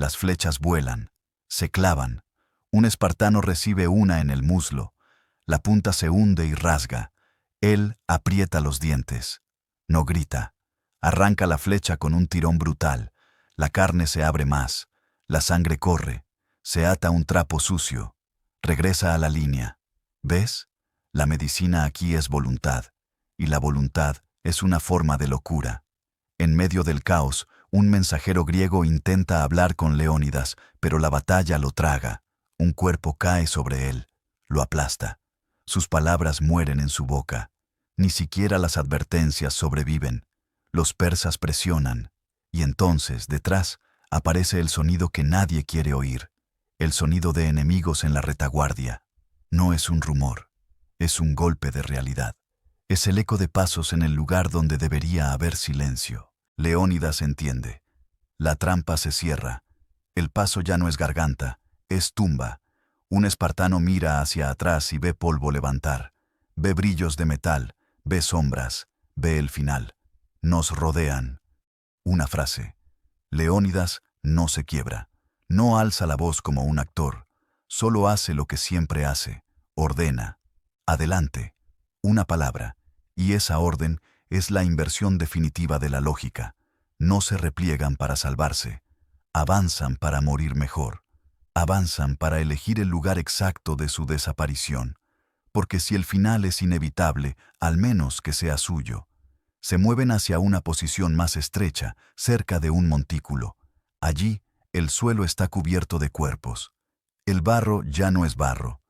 Las flechas vuelan, se clavan. Un espartano recibe una en el muslo. La punta se hunde y rasga. Él aprieta los dientes. No grita. Arranca la flecha con un tirón brutal. La carne se abre más. La sangre corre. Se ata un trapo sucio. Regresa a la línea. ¿Ves? La medicina aquí es voluntad. Y la voluntad es una forma de locura. En medio del caos, un mensajero griego intenta hablar con Leónidas, pero la batalla lo traga. Un cuerpo cae sobre él. Lo aplasta. Sus palabras mueren en su boca. Ni siquiera las advertencias sobreviven. Los persas presionan. Y entonces, detrás, aparece el sonido que nadie quiere oír. El sonido de enemigos en la retaguardia. No es un rumor. Es un golpe de realidad. Es el eco de pasos en el lugar donde debería haber silencio. Leónidas entiende. La trampa se cierra. El paso ya no es garganta, es tumba. Un espartano mira hacia atrás y ve polvo levantar. Ve brillos de metal, ve sombras, ve el final. Nos rodean. Una frase. Leónidas no se quiebra. No alza la voz como un actor. Solo hace lo que siempre hace. Ordena. Adelante. Una palabra. Y esa orden es la inversión definitiva de la lógica. No se repliegan para salvarse. Avanzan para morir mejor. Avanzan para elegir el lugar exacto de su desaparición. Porque si el final es inevitable, al menos que sea suyo. Se mueven hacia una posición más estrecha, cerca de un montículo. Allí, el suelo está cubierto de cuerpos. El barro ya no es barro.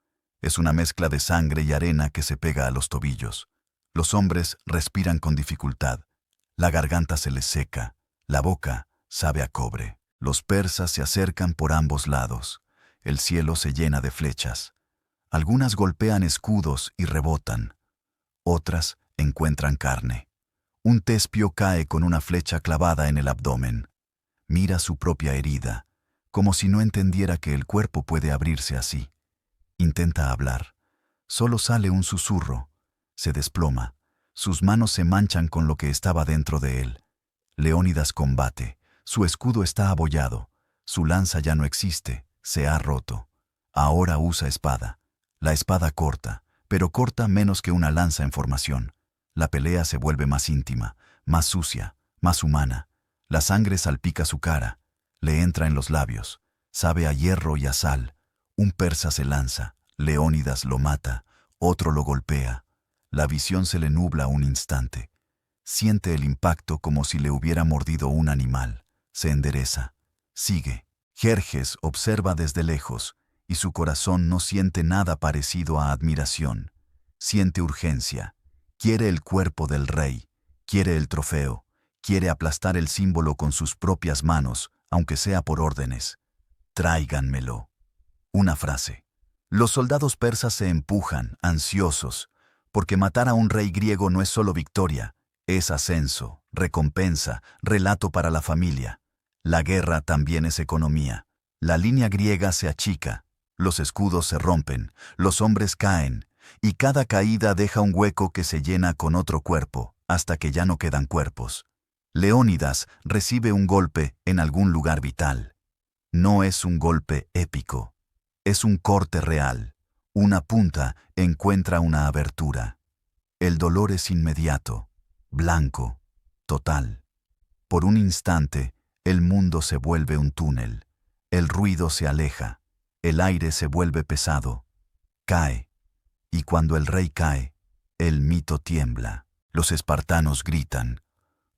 Es una mezcla de sangre y arena que se pega a los tobillos. Los hombres respiran con dificultad. La garganta se les seca. La boca sabe a cobre. Los persas se acercan por ambos lados. El cielo se llena de flechas. Algunas golpean escudos y rebotan. Otras encuentran carne. Un tespio cae con una flecha clavada en el abdomen. Mira su propia herida, como si no entendiera que el cuerpo puede abrirse así. Intenta hablar. Solo sale un susurro. Se desploma. Sus manos se manchan con lo que estaba dentro de él. Leónidas combate. Su escudo está abollado. Su lanza ya no existe. Se ha roto. Ahora usa espada. La espada corta, pero corta menos que una lanza en formación. La pelea se vuelve más íntima, más sucia, más humana. La sangre salpica su cara. Le entra en los labios. Sabe a hierro y a sal. Un persa se lanza. Leónidas lo mata. Otro lo golpea. La visión se le nubla un instante. Siente el impacto como si le hubiera mordido un animal. Se endereza. Sigue. Jerjes observa desde lejos, y su corazón no siente nada parecido a admiración. Siente urgencia. Quiere el cuerpo del rey. Quiere el trofeo. Quiere aplastar el símbolo con sus propias manos, aunque sea por órdenes. Tráiganmelo. Una frase. Los soldados persas se empujan, ansiosos, porque matar a un rey griego no es solo victoria, es ascenso, recompensa, relato para la familia. La guerra también es economía. La línea griega se achica, los escudos se rompen, los hombres caen, y cada caída deja un hueco que se llena con otro cuerpo, hasta que ya no quedan cuerpos. Leónidas recibe un golpe en algún lugar vital. No es un golpe épico, es un corte real. Una punta encuentra una abertura. El dolor es inmediato, blanco, total. Por un instante, el mundo se vuelve un túnel. El ruido se aleja. El aire se vuelve pesado. Cae. Y cuando el rey cae, el mito tiembla. Los espartanos gritan.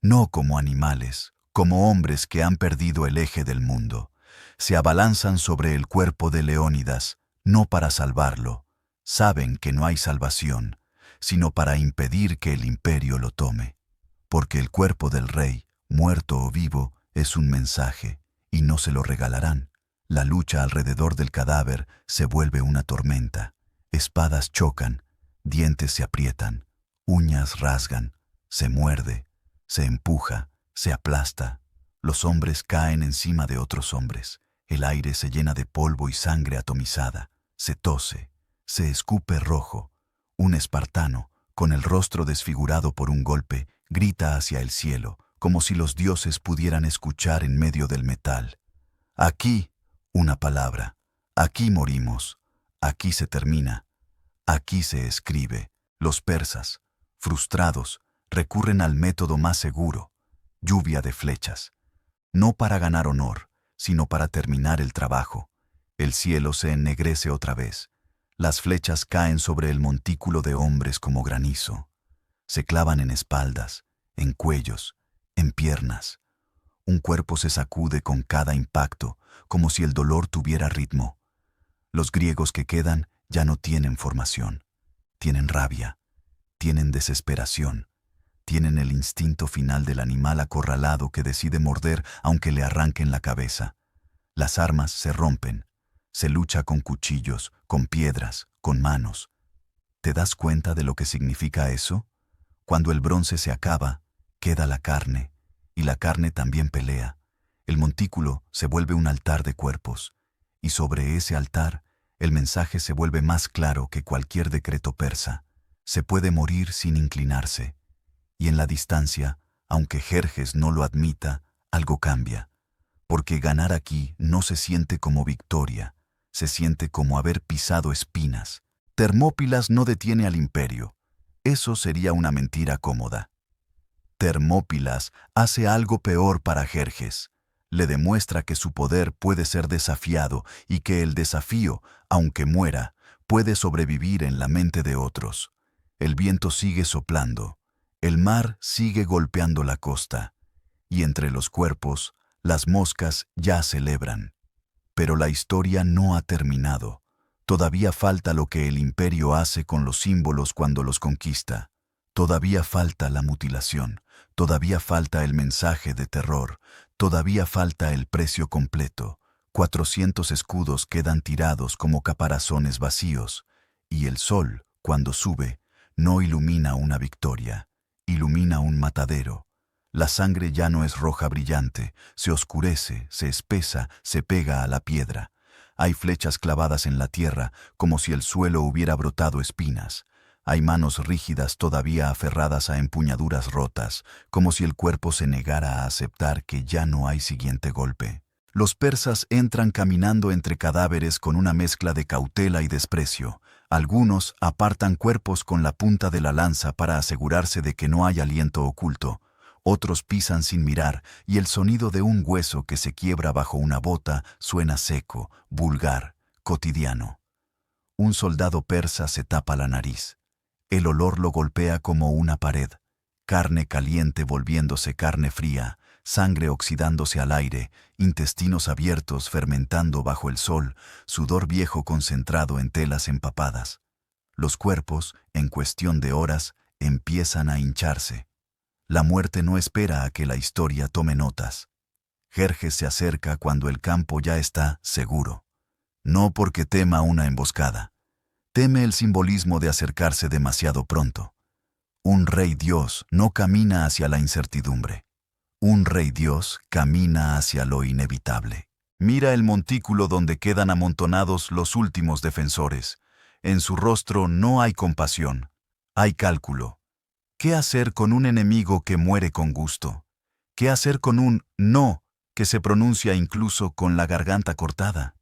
No como animales, como hombres que han perdido el eje del mundo. Se abalanzan sobre el cuerpo de Leónidas, no para salvarlo. Saben que no hay salvación, sino para impedir que el imperio lo tome. Porque el cuerpo del rey, muerto o vivo, es un mensaje, y no se lo regalarán. La lucha alrededor del cadáver se vuelve una tormenta. Espadas chocan, dientes se aprietan, uñas rasgan, se muerde, se empuja, se aplasta. Los hombres caen encima de otros hombres. El aire se llena de polvo y sangre atomizada. Se tose, se escupe rojo. Un espartano, con el rostro desfigurado por un golpe, grita hacia el cielo, como si los dioses pudieran escuchar en medio del metal. Aquí, una palabra. Aquí morimos. Aquí se termina. Aquí se escribe. Los persas, frustrados, recurren al método más seguro, lluvia de flechas. No para ganar honor, sino para terminar el trabajo. El cielo se ennegrece otra vez. Las flechas caen sobre el montículo de hombres como granizo. Se clavan en espaldas, en cuellos, en piernas. Un cuerpo se sacude con cada impacto, como si el dolor tuviera ritmo. Los griegos que quedan ya no tienen formación. Tienen rabia, tienen desesperación, tienen el instinto final del animal acorralado que decide morder aunque le arranquen la cabeza. Las armas se rompen. Se lucha con cuchillos, con piedras, con manos. ¿Te das cuenta de lo que significa eso? Cuando el bronce se acaba, queda la carne, y la carne también pelea. El montículo se vuelve un altar de cuerpos, y sobre ese altar el mensaje se vuelve más claro que cualquier decreto persa. Se puede morir sin inclinarse. Y en la distancia, aunque Jerjes no lo admita, algo cambia. Porque ganar aquí no se siente como victoria, se siente como haber pisado espinas. Termópilas no detiene al imperio. Eso sería una mentira cómoda. Termópilas hace algo peor para Jerjes. Le demuestra que su poder puede ser desafiado y que el desafío, aunque muera, puede sobrevivir en la mente de otros. El viento sigue soplando. El mar sigue golpeando la costa. Y entre los cuerpos, las moscas ya celebran. Pero la historia no ha terminado. Todavía falta lo que el imperio hace con los símbolos cuando los conquista. Todavía falta la mutilación. Todavía falta el mensaje de terror. Todavía falta el precio completo. 400 escudos quedan tirados como caparazones vacíos. Y el sol, cuando sube, no ilumina una victoria. Ilumina un matadero. La sangre ya no es roja brillante, se oscurece, se espesa, se pega a la piedra. Hay flechas clavadas en la tierra, como si el suelo hubiera brotado espinas. Hay manos rígidas todavía aferradas a empuñaduras rotas, como si el cuerpo se negara a aceptar que ya no hay siguiente golpe. Los persas entran caminando entre cadáveres con una mezcla de cautela y desprecio. Algunos apartan cuerpos con la punta de la lanza para asegurarse de que no hay aliento oculto. Otros pisan sin mirar, y el sonido de un hueso que se quiebra bajo una bota suena seco, vulgar, cotidiano. Un soldado persa se tapa la nariz. El olor lo golpea como una pared. Carne caliente volviéndose carne fría, sangre oxidándose al aire, intestinos abiertos fermentando bajo el sol, sudor viejo concentrado en telas empapadas. Los cuerpos, en cuestión de horas, empiezan a hincharse. La muerte no espera a que la historia tome notas. Jerjes se acerca cuando el campo ya está seguro. No porque tema una emboscada. Teme el simbolismo de acercarse demasiado pronto. Un rey Dios no camina hacia la incertidumbre. Un rey Dios camina hacia lo inevitable. Mira el montículo donde quedan amontonados los últimos defensores. En su rostro no hay compasión, hay cálculo. ¿Qué hacer con un enemigo que muere con gusto? ¿Qué hacer con un no que se pronuncia incluso con la garganta cortada?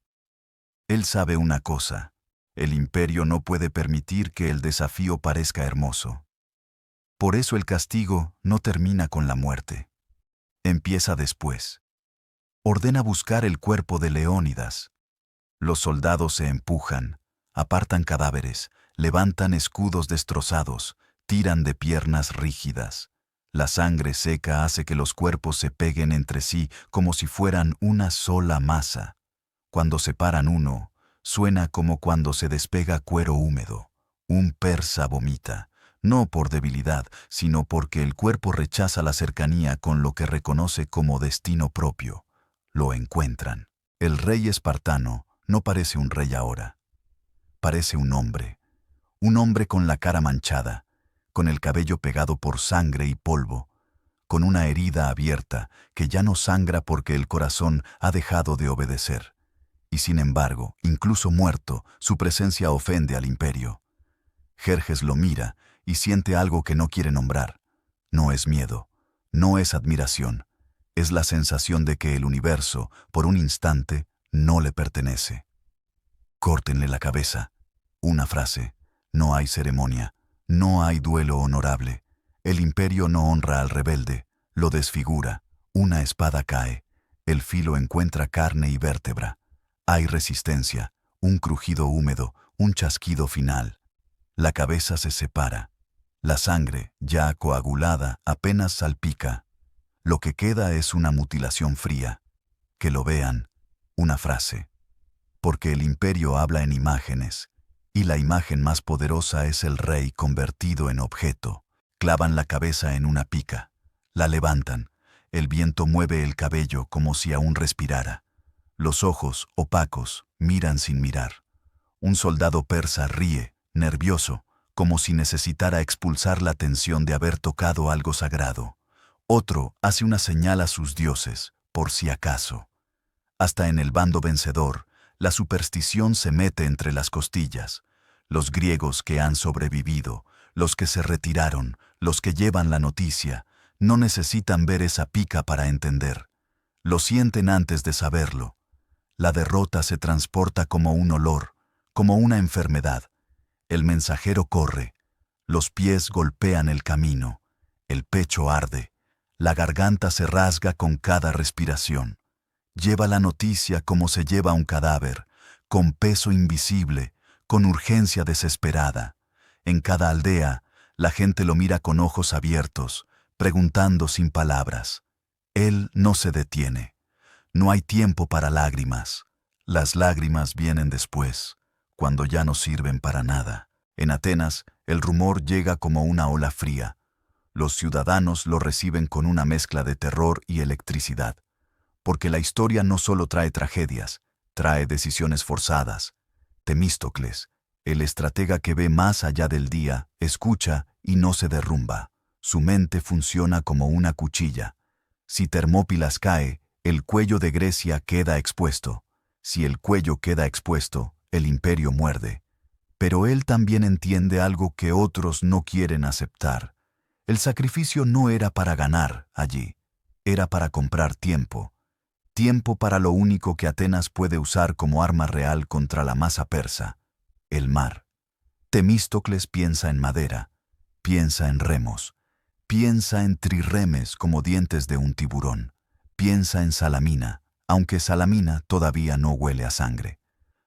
Él sabe una cosa: el imperio no puede permitir que el desafío parezca hermoso. Por eso el castigo no termina con la muerte. Empieza después. Ordena buscar el cuerpo de Leónidas. Los soldados se empujan, apartan cadáveres, levantan escudos destrozados, tiran de piernas rígidas. La sangre seca hace que los cuerpos se peguen entre sí como si fueran una sola masa. Cuando separan uno, suena como cuando se despega cuero húmedo. Un persa vomita, no por debilidad, sino porque el cuerpo rechaza la cercanía con lo que reconoce como destino propio. Lo encuentran. El rey espartano no parece un rey ahora. Parece un hombre con la cara manchada, con el cabello pegado por sangre y polvo, con una herida abierta que ya no sangra porque el corazón ha dejado de obedecer. Y sin embargo, incluso muerto, su presencia ofende al imperio. Jerjes lo mira y siente algo que no quiere nombrar. No es miedo, no es admiración, es la sensación de que el universo, por un instante, no le pertenece. Córtenle la cabeza. Una frase. No hay ceremonia, no hay duelo honorable. El imperio no honra al rebelde, lo desfigura. Una espada cae, el filo encuentra carne y vértebra. Hay resistencia, un crujido húmedo, un chasquido final. La cabeza se separa. La sangre, ya coagulada, apenas salpica. Lo que queda es una mutilación fría. Que lo vean. Una frase. Porque el imperio habla en imágenes, y la imagen más poderosa es el rey convertido en objeto. Clavan la cabeza en una pica. La levantan. El viento mueve el cabello como si aún respirara. Los ojos, opacos, miran sin mirar. Un soldado persa ríe, nervioso, como si necesitara expulsar la tensión de haber tocado algo sagrado. Otro hace una señal a sus dioses, por si acaso. Hasta en el bando vencedor, la superstición se mete entre las costillas. Los griegos que han sobrevivido, los que se retiraron, los que llevan la noticia, no necesitan ver esa pica para entender. Lo sienten antes de saberlo. La derrota se transporta como un olor, como una enfermedad. El mensajero corre, los pies golpean el camino, el pecho arde, la garganta se rasga con cada respiración. Lleva la noticia como se lleva un cadáver, con peso invisible, con urgencia desesperada. En cada aldea, la gente lo mira con ojos abiertos, preguntando sin palabras. Él no se detiene. No hay tiempo para lágrimas. Las lágrimas vienen después, cuando ya no sirven para nada. En Atenas, el rumor llega como una ola fría. Los ciudadanos lo reciben con una mezcla de terror y electricidad. Porque la historia no solo trae tragedias, trae decisiones forzadas. Temístocles, el estratega que ve más allá del día, escucha y no se derrumba. Su mente funciona como una cuchilla. Si Termópilas cae, el cuello de Grecia queda expuesto. Si el cuello queda expuesto, el imperio muerde. Pero él también entiende algo que otros no quieren aceptar. El sacrificio no era para ganar allí, era para comprar tiempo. Tiempo para lo único que Atenas puede usar como arma real contra la masa persa, el mar. Temístocles piensa en madera, piensa en remos, piensa en trirremes como dientes de un tiburón, piensa en Salamina, aunque Salamina todavía no huele a sangre.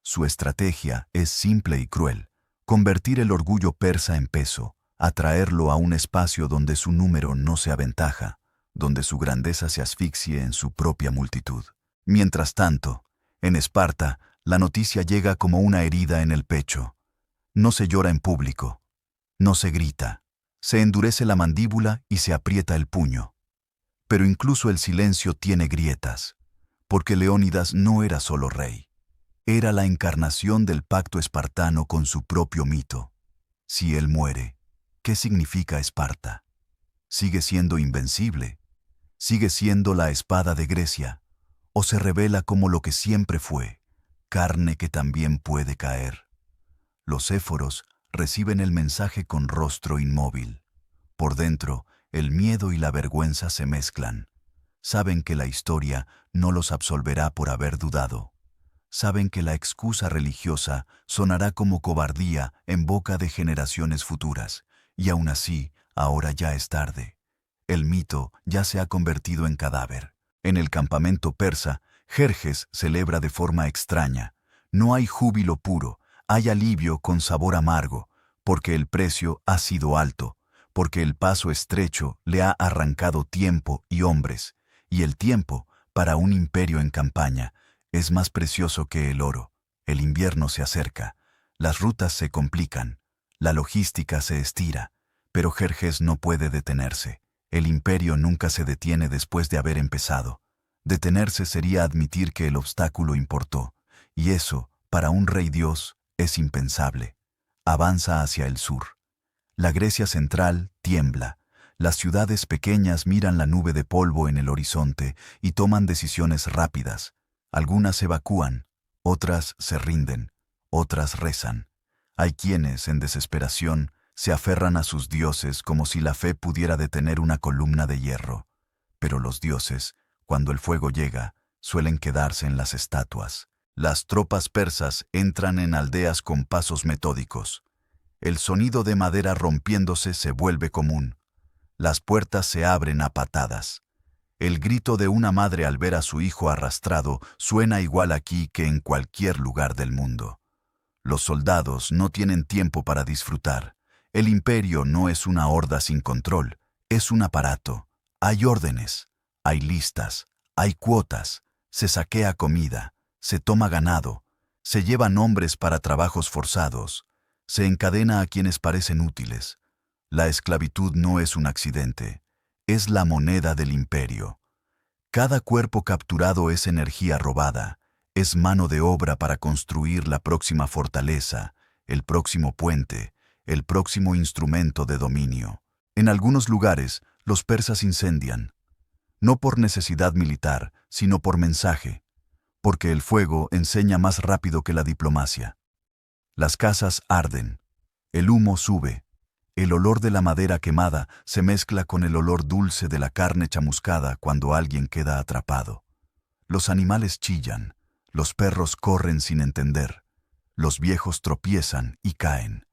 Su estrategia es simple y cruel, convertir el orgullo persa en peso, atraerlo a un espacio donde su número no se aventaja, donde su grandeza se asfixie en su propia multitud. Mientras tanto, en Esparta, la noticia llega como una herida en el pecho. No se llora en público, no se grita, se endurece la mandíbula y se aprieta el puño. Pero incluso el silencio tiene grietas, porque Leónidas no era solo rey. Era la encarnación del pacto espartano con su propio mito. Si él muere, ¿qué significa Esparta? ¿Sigue siendo invencible? ¿Sigue siendo la espada de Grecia? ¿O se revela como lo que siempre fue, carne que también puede caer? Los éforos reciben el mensaje con rostro inmóvil. Por dentro, el miedo y la vergüenza se mezclan. Saben que la historia no los absolverá por haber dudado. Saben que la excusa religiosa sonará como cobardía en boca de generaciones futuras, y aún así, ahora ya es tarde. El mito ya se ha convertido en cadáver. En el campamento persa, Jerjes celebra de forma extraña. No hay júbilo puro, hay alivio con sabor amargo, porque el precio ha sido alto, porque el paso estrecho le ha arrancado tiempo y hombres, y el tiempo, para un imperio en campaña, es más precioso que el oro. El invierno se acerca, las rutas se complican, la logística se estira, pero Jerjes no puede detenerse. El imperio nunca se detiene después de haber empezado. Detenerse sería admitir que el obstáculo importó, y eso, para un rey dios, es impensable. Avanza hacia el sur. La Grecia central tiembla. Las ciudades pequeñas miran la nube de polvo en el horizonte y toman decisiones rápidas. Algunas evacúan, otras se rinden, otras rezan. Hay quienes, en desesperación, se aferran a sus dioses como si la fe pudiera detener una columna de hierro. Pero los dioses, cuando el fuego llega, suelen quedarse en las estatuas. Las tropas persas entran en aldeas con pasos metódicos. El sonido de madera rompiéndose se vuelve común. Las puertas se abren a patadas. El grito de una madre al ver a su hijo arrastrado suena igual aquí que en cualquier lugar del mundo. Los soldados no tienen tiempo para disfrutar. El imperio no es una horda sin control, es un aparato. Hay órdenes, hay listas, hay cuotas, se saquea comida, se toma ganado, se llevan hombres para trabajos forzados, se encadena a quienes parecen útiles. La esclavitud no es un accidente, es la moneda del imperio. Cada cuerpo capturado es energía robada, es mano de obra para construir la próxima fortaleza, el próximo puente, el próximo instrumento de dominio. En algunos lugares, los persas incendian, no por necesidad militar, sino por mensaje, porque el fuego enseña más rápido que la diplomacia. Las casas arden, el humo sube, el olor de la madera quemada se mezcla con el olor dulce de la carne chamuscada cuando alguien queda atrapado. Los animales chillan, los perros corren sin entender, los viejos tropiezan y caen.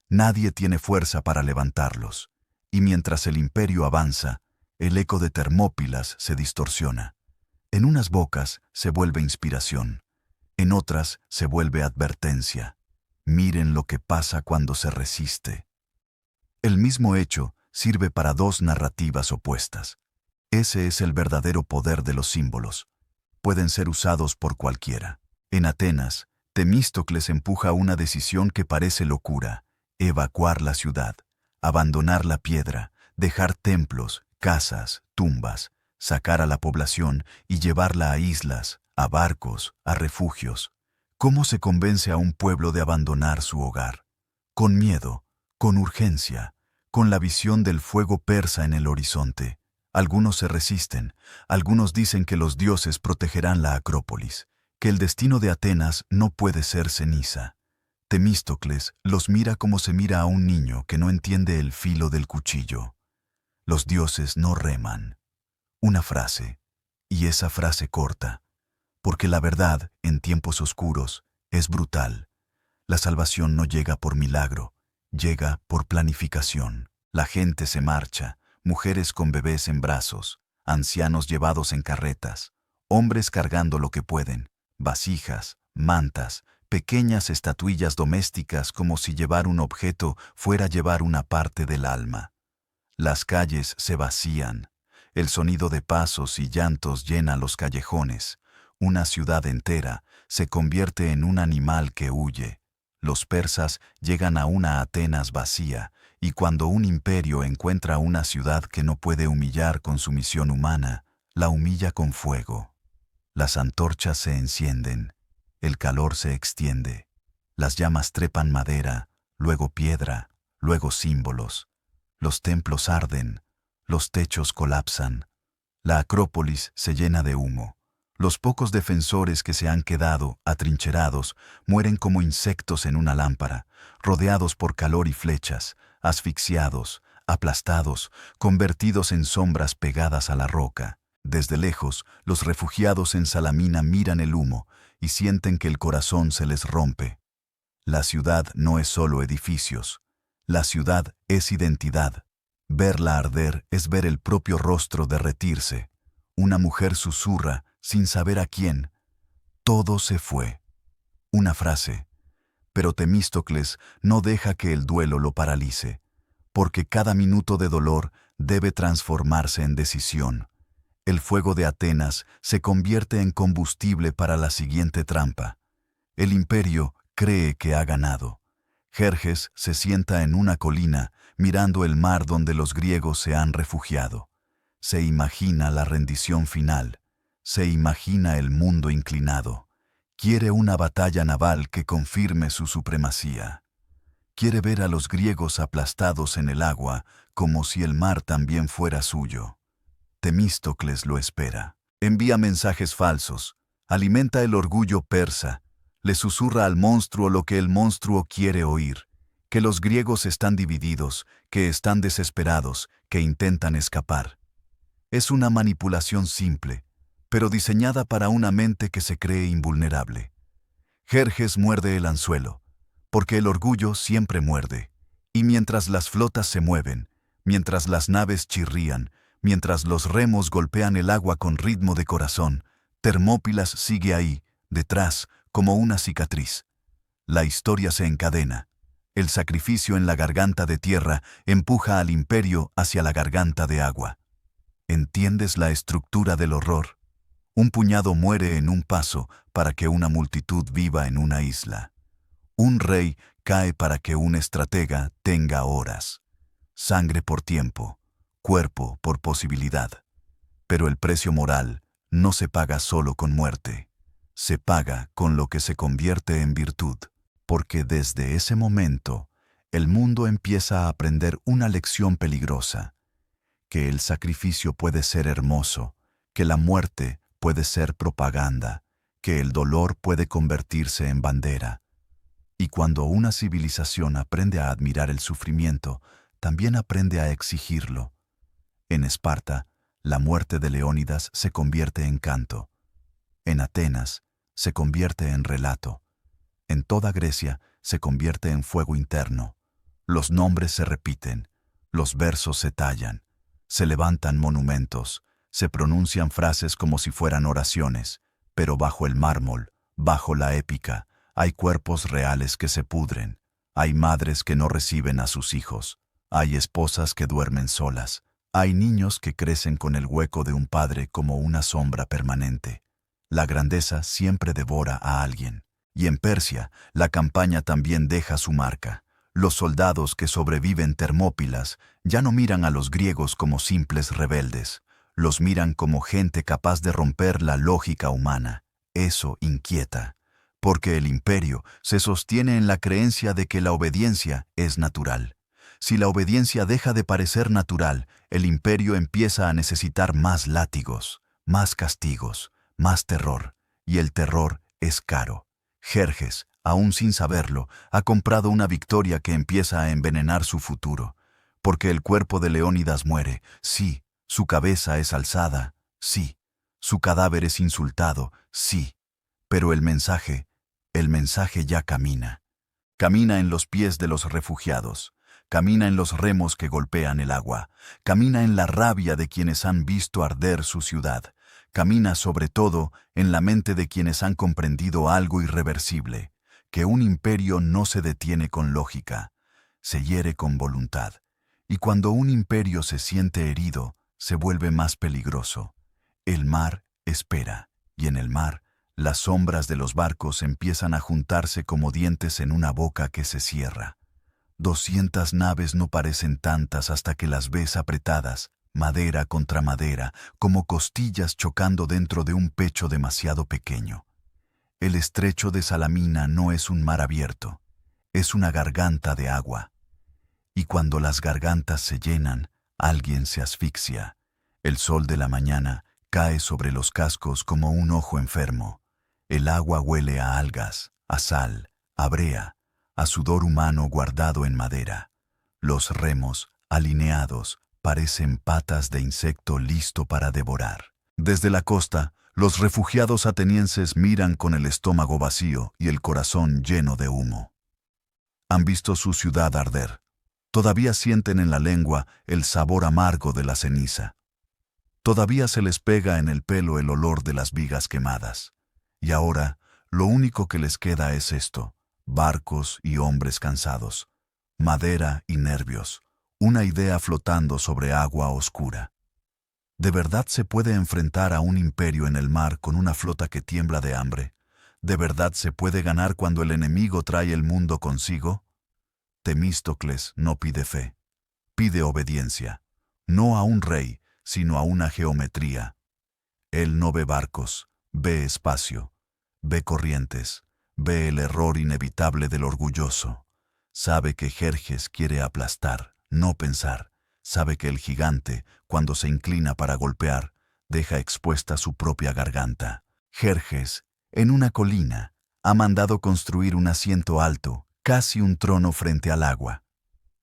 Nadie tiene fuerza para levantarlos, y mientras el imperio avanza, el eco de Termópilas se distorsiona. En unas bocas se vuelve inspiración, en otras se vuelve advertencia. Miren lo que pasa cuando se resiste. El mismo hecho sirve para dos narrativas opuestas. Ese es el verdadero poder de los símbolos. Pueden ser usados por cualquiera. En Atenas, Temístocles empuja una decisión que parece locura: evacuar la ciudad, abandonar la piedra, dejar templos, casas, tumbas, sacar a la población y llevarla a islas, a barcos, a refugios. ¿Cómo se convence a un pueblo de abandonar su hogar? Con miedo, con urgencia, con la visión del fuego persa en el horizonte. Algunos se resisten, algunos dicen que los dioses protegerán la Acrópolis, que el destino de Atenas no puede ser ceniza. Temístocles los mira como se mira a un niño que no entiende el filo del cuchillo. Los dioses no reman. Una frase, y esa frase corta, porque la verdad, en tiempos oscuros, es brutal. La salvación no llega por milagro, llega por planificación. La gente se marcha, mujeres con bebés en brazos, ancianos llevados en carretas, hombres cargando lo que pueden, vasijas, mantas, pequeñas estatuillas domésticas como si llevar un objeto fuera llevar una parte del alma. Las calles se vacían, el sonido de pasos y llantos llena los callejones. Una ciudad entera se convierte en un animal que huye. Los persas llegan a una Atenas vacía, y cuando un imperio encuentra una ciudad que no puede humillar con su misión humana, la humilla con fuego. Las antorchas se encienden, el calor se extiende, las llamas trepan madera, luego piedra, luego símbolos. Los templos arden, los techos colapsan, la Acrópolis se llena de humo. Los pocos defensores que se han quedado, atrincherados, mueren como insectos en una lámpara, rodeados por calor y flechas, asfixiados, aplastados, convertidos en sombras pegadas a la roca. Desde lejos, los refugiados en Salamina miran el humo y sienten que el corazón se les rompe. La ciudad no es solo edificios, la ciudad es identidad. Verla arder es ver el propio rostro derretirse. Una mujer susurra, sin saber a quién: todo se fue. Una frase. Pero Temístocles no deja que el duelo lo paralice, porque cada minuto de dolor debe transformarse en decisión. El fuego de Atenas se convierte en combustible para la siguiente trampa. El imperio cree que ha ganado. Jerjes se sienta en una colina mirando el mar donde los griegos se han refugiado. Se imagina la rendición final. Se imagina el mundo inclinado. Quiere una batalla naval que confirme su supremacía. Quiere ver a los griegos aplastados en el agua como si el mar también fuera suyo. Temístocles lo espera. Envía mensajes falsos. Alimenta el orgullo persa. Le susurra al monstruo lo que el monstruo quiere oír. Que los griegos están divididos, que están desesperados, que intentan escapar. Es una manipulación simple, pero diseñada para una mente que se cree invulnerable. Jerjes muerde el anzuelo, porque el orgullo siempre muerde. Y mientras las flotas se mueven, mientras las naves chirrían, mientras los remos golpean el agua con ritmo de corazón, Termópilas sigue ahí, detrás, como una cicatriz. La historia se encadena. El sacrificio en la garganta de tierra empuja al imperio hacia la garganta de agua. ¿Entiendes la estructura del horror? Un puñado muere en un paso para que una multitud viva en una isla. Un rey cae para que un estratega tenga horas. Sangre por tiempo, cuerpo por posibilidad. Pero el precio moral no se paga solo con muerte. Se paga con lo que se convierte en virtud. Porque desde ese momento, el mundo empieza a aprender una lección peligrosa. Que el sacrificio puede ser hermoso, que la muerte puede ser propaganda, que el dolor puede convertirse en bandera. Y cuando una civilización aprende a admirar el sufrimiento, también aprende a exigirlo. En Esparta, la muerte de Leónidas se convierte en canto. En Atenas, se convierte en relato. En toda Grecia, se convierte en fuego interno. Los nombres se repiten, los versos se tallan, se levantan monumentos, se pronuncian frases como si fueran oraciones, pero bajo el mármol, bajo la épica, hay cuerpos reales que se pudren, hay madres que no reciben a sus hijos, hay esposas que duermen solas, hay niños que crecen con el hueco de un padre como una sombra permanente. La grandeza siempre devora a alguien. Y en Persia, la campaña también deja su marca. Los soldados que sobreviven Termópilas ya no miran a los griegos como simples rebeldes, los miran como gente capaz de romper la lógica humana. Eso inquieta, porque el imperio se sostiene en la creencia de que la obediencia es natural. Si la obediencia deja de parecer natural, el imperio empieza a necesitar más látigos, más castigos, más terror, y el terror es caro. Jerjes, aún sin saberlo, ha comprado una victoria que empieza a envenenar su futuro. Porque el cuerpo de Leónidas muere, sí, su cabeza es alzada, sí, su cadáver es insultado, sí, pero el mensaje ya camina. Camina en los pies de los refugiados, camina en los remos que golpean el agua, camina en la rabia de quienes han visto arder su ciudad. Camina sobre todo en la mente de quienes han comprendido algo irreversible, que un imperio no se detiene con lógica, se hiere con voluntad, y cuando un imperio se siente herido, se vuelve más peligroso. El mar espera, y en el mar, las sombras de los barcos empiezan a juntarse como dientes en una boca que se cierra. 200 naves no parecen tantas hasta que las ves apretadas, madera contra madera, como costillas chocando dentro de un pecho demasiado pequeño. El estrecho de Salamina no es un mar abierto, es una garganta de agua. Y cuando las gargantas se llenan, alguien se asfixia. El sol de la mañana cae sobre los cascos como un ojo enfermo. El agua huele a algas, a sal, a brea, a sudor humano guardado en madera. Los remos, alineados, parecen patas de insecto listo para devorar. Desde la costa, los refugiados atenienses miran con el estómago vacío y el corazón lleno de humo. Han visto su ciudad arder. Todavía sienten en la lengua el sabor amargo de la ceniza. Todavía se les pega en el pelo el olor de las vigas quemadas. Y ahora, lo único que les queda es esto: barcos y hombres cansados, madera y nervios. Una idea flotando sobre agua oscura. ¿De verdad se puede enfrentar a un imperio en el mar con una flota que tiembla de hambre? ¿De verdad se puede ganar cuando el enemigo trae el mundo consigo? Temístocles no pide fe, pide obediencia, no a un rey, sino a una geometría. Él no ve barcos, ve espacio, ve corrientes, ve el error inevitable del orgulloso. Sabe que Jerjes quiere aplastar, no pensar. Sabe que el gigante, cuando se inclina para golpear, deja expuesta su propia garganta. Jerjes, en una colina, ha mandado construir un asiento alto, casi un trono frente al agua.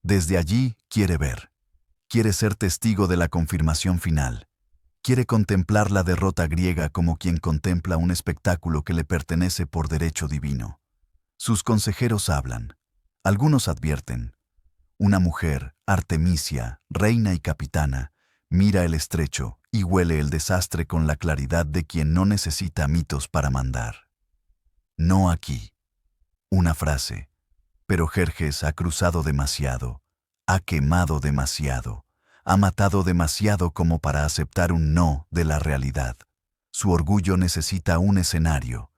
Desde allí quiere ver. Quiere ser testigo de la confirmación final. Quiere contemplar la derrota griega como quien contempla un espectáculo que le pertenece por derecho divino. Sus consejeros hablan. Algunos advierten. Una mujer, Artemisia, reina y capitana, mira el estrecho y huele el desastre con la claridad de quien no necesita mitos para mandar. No aquí. Una frase. Pero Jerjes ha cruzado demasiado, ha quemado demasiado, ha matado demasiado como para aceptar un no de la realidad. Su orgullo necesita un escenario,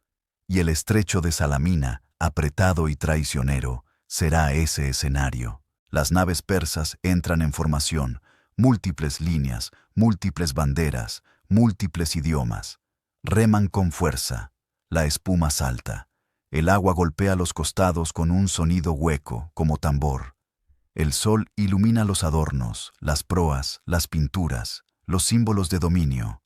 y el estrecho de Salamina, apretado y traicionero, será ese escenario. Las naves persas entran en formación, múltiples líneas, múltiples banderas, múltiples idiomas. Reman con fuerza, la espuma salta. El agua golpea los costados con un sonido hueco, como tambor. El sol ilumina los adornos, las proas, las pinturas, los símbolos de dominio.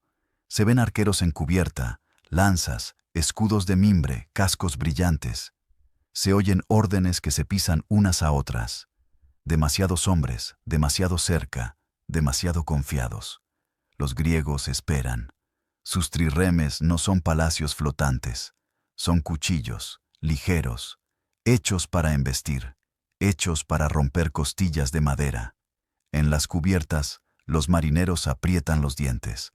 Se ven arqueros en cubierta, lanzas, escudos de mimbre, cascos brillantes. Se oyen órdenes que se pisan unas a otras. Demasiados hombres, demasiado cerca, demasiado confiados. Los griegos esperan. Sus trirremes no son palacios flotantes. Son cuchillos, ligeros, hechos para embestir, hechos para romper costillas de madera. En las cubiertas, los marineros aprietan los dientes.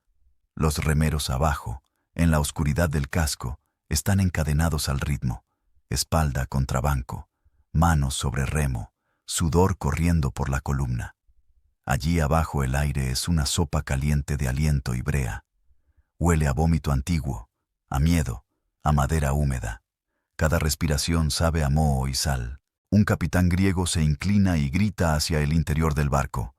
Los remeros abajo, en la oscuridad del casco, están encadenados al ritmo, espalda contra banco, manos sobre remo, sudor corriendo por la columna. Allí abajo el aire es una sopa caliente de aliento y brea. Huele a vómito antiguo, a miedo, a madera húmeda. Cada respiración sabe a moho y sal. Un capitán griego se inclina y grita hacia el interior del barco.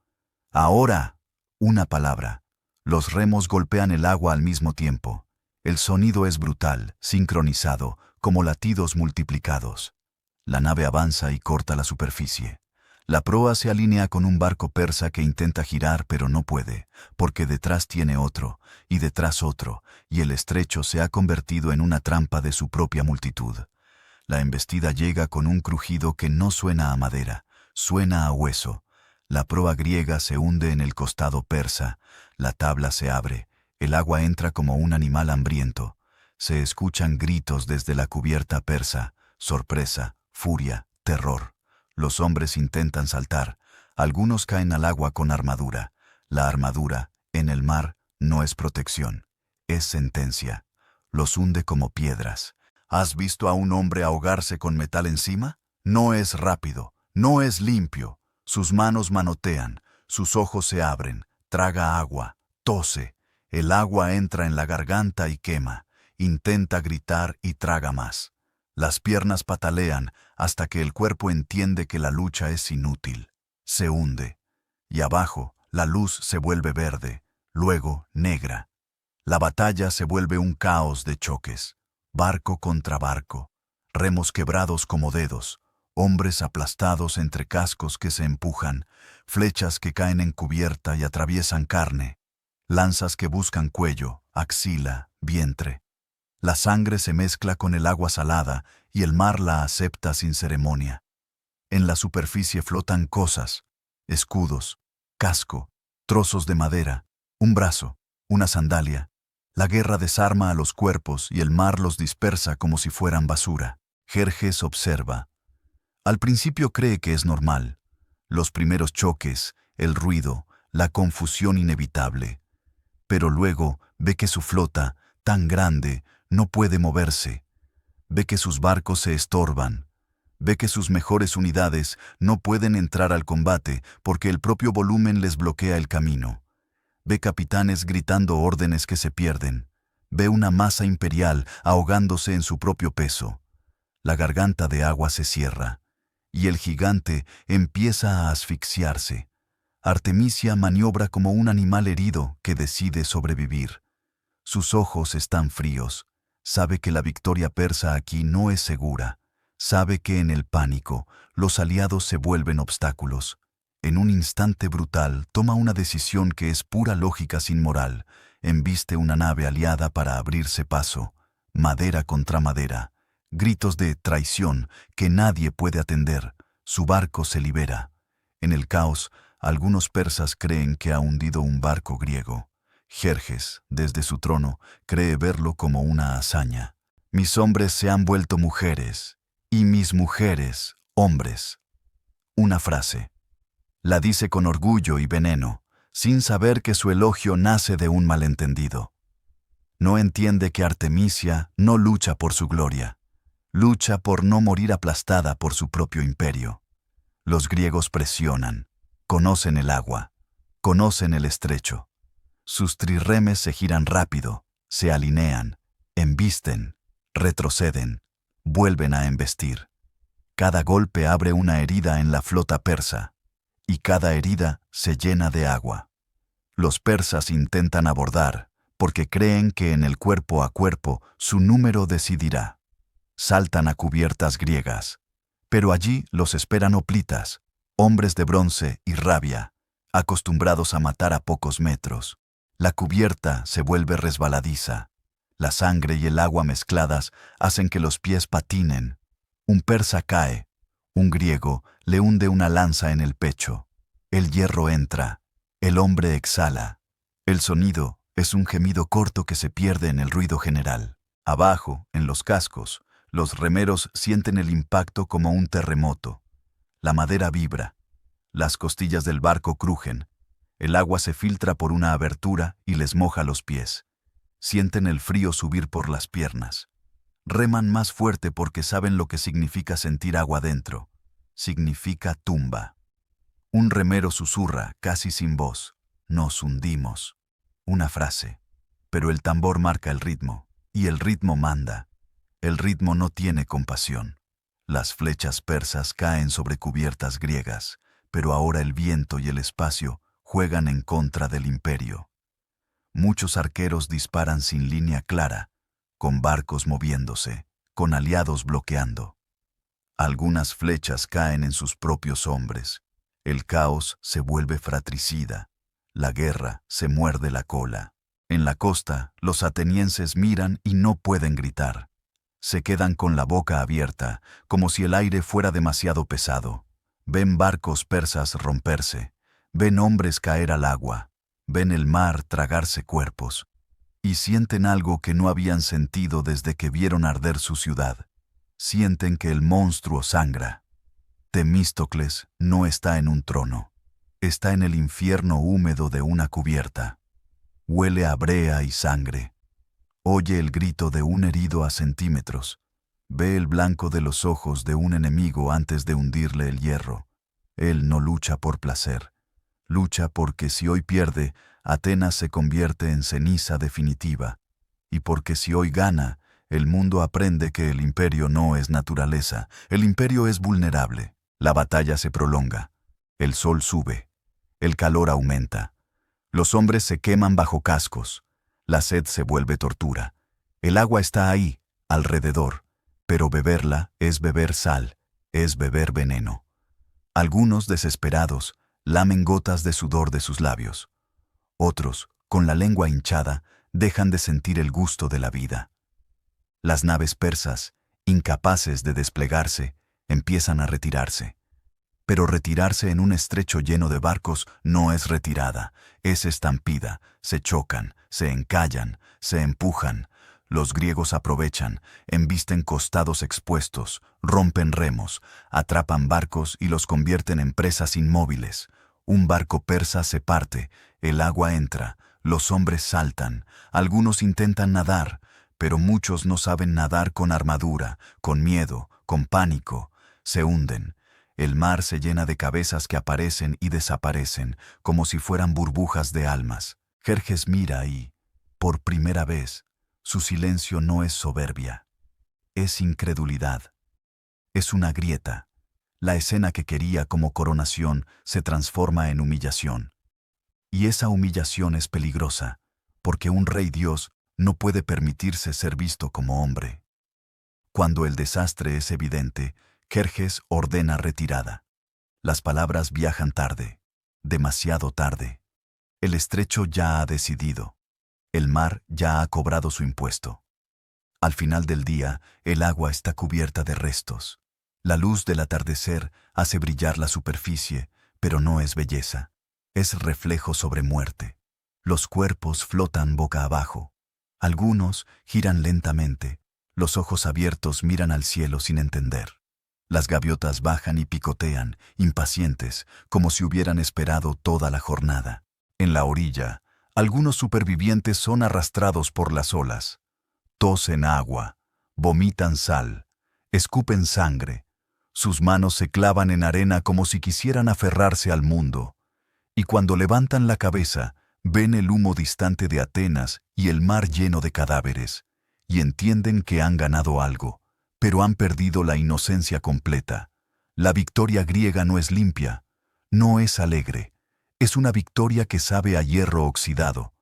¡Ahora! Una palabra. Los remos golpean el agua al mismo tiempo. El sonido es brutal, sincronizado, como latidos multiplicados. La nave avanza y corta la superficie. La proa se alinea con un barco persa que intenta girar pero no puede, porque detrás tiene otro, y detrás otro, y el estrecho se ha convertido en una trampa de su propia multitud. La embestida llega con un crujido que no suena a madera, suena a hueso. La proa griega se hunde en el costado persa, la tabla se abre, el agua entra como un animal hambriento. Se escuchan gritos desde la cubierta persa, sorpresa, furia, terror. Los hombres intentan saltar, algunos caen al agua con armadura. La armadura, en el mar, no es protección, es sentencia. Los hunde como piedras. ¿Has visto a un hombre ahogarse con metal encima? No es rápido, no es limpio. Sus manos manotean, sus ojos se abren, traga agua, tose. El agua entra en la garganta y quema. Intenta gritar y traga más. Las piernas patalean hasta que el cuerpo entiende que la lucha es inútil. Se hunde. Y abajo, la luz se vuelve verde, luego negra. La batalla se vuelve un caos de choques. Barco contra barco. Remos quebrados como dedos. Hombres aplastados entre cascos que se empujan. Flechas que caen en cubierta y atraviesan carne. Lanzas que buscan cuello, axila, vientre. La sangre se mezcla con el agua salada y el mar la acepta sin ceremonia. En la superficie flotan cosas, escudos, casco, trozos de madera, un brazo, una sandalia. La guerra desarma a los cuerpos y el mar los dispersa como si fueran basura. Jerjes observa. Al principio cree que es normal. Los primeros choques, el ruido, la confusión inevitable. Pero luego ve que su flota, tan grande, no puede moverse. Ve que sus barcos se estorban. Ve que sus mejores unidades no pueden entrar al combate porque el propio volumen les bloquea el camino. Ve capitanes gritando órdenes que se pierden. Ve una masa imperial ahogándose en su propio peso. La garganta de agua se cierra, y el gigante empieza a asfixiarse. Artemisia maniobra como un animal herido que decide sobrevivir. Sus ojos están fríos. Sabe que la victoria persa aquí no es segura. Sabe que en el pánico los aliados se vuelven obstáculos. En un instante brutal toma una decisión que es pura lógica sin moral. Embiste una nave aliada para abrirse paso. Madera contra madera. Gritos de traición que nadie puede atender. Su barco se libera. En el caos, algunos persas creen que ha hundido un barco griego. Jerjes, desde su trono, cree verlo como una hazaña. Mis hombres se han vuelto mujeres, y mis mujeres, hombres. Una frase. La dice con orgullo y veneno, sin saber que su elogio nace de un malentendido. No entiende que Artemisia no lucha por su gloria. Lucha por no morir aplastada por su propio imperio. Los griegos presionan, conocen el agua, conocen el estrecho. Sus trirremes se giran rápido, se alinean, embisten, retroceden, vuelven a embestir. Cada golpe abre una herida en la flota persa, y cada herida se llena de agua. Los persas intentan abordar, porque creen que en el cuerpo a cuerpo su número decidirá. Saltan a cubiertas griegas, pero allí los esperan hoplitas, hombres de bronce y rabia, acostumbrados a matar a pocos metros. La cubierta se vuelve resbaladiza. La sangre y el agua mezcladas hacen que los pies patinen. Un persa cae. Un griego le hunde una lanza en el pecho. El hierro entra. El hombre exhala. El sonido es un gemido corto que se pierde en el ruido general. Abajo, en los cascos, los remeros sienten el impacto como un terremoto. La madera vibra. Las costillas del barco crujen. El agua se filtra por una abertura y les moja los pies. Sienten el frío subir por las piernas. Reman más fuerte porque saben lo que significa sentir agua dentro. Significa tumba. Un remero susurra, casi sin voz. Nos hundimos. Una frase. Pero el tambor marca el ritmo, y el ritmo manda. El ritmo no tiene compasión. Las flechas persas caen sobre cubiertas griegas, pero ahora el viento y el espacio juegan en contra del imperio. Muchos arqueros disparan sin línea clara, con barcos moviéndose, con aliados bloqueando. Algunas flechas caen en sus propios hombres. El caos se vuelve fratricida. La guerra se muerde la cola. En la costa, los atenienses miran y no pueden gritar. Se quedan con la boca abierta, como si el aire fuera demasiado pesado. Ven barcos persas romperse. Ven hombres caer al agua, ven el mar tragarse cuerpos, y sienten algo que no habían sentido desde que vieron arder su ciudad. Sienten que el monstruo sangra. Temístocles no está en un trono, está en el infierno húmedo de una cubierta. Huele a brea y sangre. Oye el grito de un herido a centímetros. Ve el blanco de los ojos de un enemigo antes de hundirle el hierro. Él no lucha por placer. Lucha porque si hoy pierde, Atenas se convierte en ceniza definitiva, y porque si hoy gana, el mundo aprende que el imperio no es naturaleza, el imperio es vulnerable. La batalla se prolonga, el sol sube, el calor aumenta, los hombres se queman bajo cascos, la sed se vuelve tortura, el agua está ahí, alrededor, pero beberla es beber sal, es beber veneno. Algunos, desesperados, lamen gotas de sudor de sus labios. Otros, con la lengua hinchada, dejan de sentir el gusto de la vida. Las naves persas, incapaces de desplegarse, empiezan a retirarse. Pero retirarse en un estrecho lleno de barcos no es retirada, es estampida, se chocan, se encallan, se empujan. Los griegos aprovechan, embisten costados expuestos, rompen remos, atrapan barcos y los convierten en presas inmóviles. Un barco persa se parte, el agua entra, los hombres saltan, algunos intentan nadar, pero muchos no saben nadar con armadura, con miedo, con pánico. Se hunden. El mar se llena de cabezas que aparecen y desaparecen, como si fueran burbujas de almas. Jerjes mira y, por primera vez, su silencio no es soberbia, es incredulidad. Es una grieta. La escena que quería como coronación se transforma en humillación. Y esa humillación es peligrosa, porque un rey dios no puede permitirse ser visto como hombre. Cuando el desastre es evidente, Jerjes ordena retirada. Las palabras viajan tarde, demasiado tarde. El estrecho ya ha decidido. El mar ya ha cobrado su impuesto. Al final del día, el agua está cubierta de restos. La luz del atardecer hace brillar la superficie, pero no es belleza. Es reflejo sobre muerte. Los cuerpos flotan boca abajo. Algunos giran lentamente. Los ojos abiertos miran al cielo sin entender. Las gaviotas bajan y picotean, impacientes, como si hubieran esperado toda la jornada. En la orilla, algunos supervivientes son arrastrados por las olas. Tosen agua, vomitan sal, escupen sangre. Sus manos se clavan en arena como si quisieran aferrarse al mundo. Y cuando levantan la cabeza, ven el humo distante de Atenas y el mar lleno de cadáveres, y entienden que han ganado algo, pero han perdido la inocencia completa. La victoria griega no es limpia, no es alegre. Es una victoria que sabe a hierro oxidado,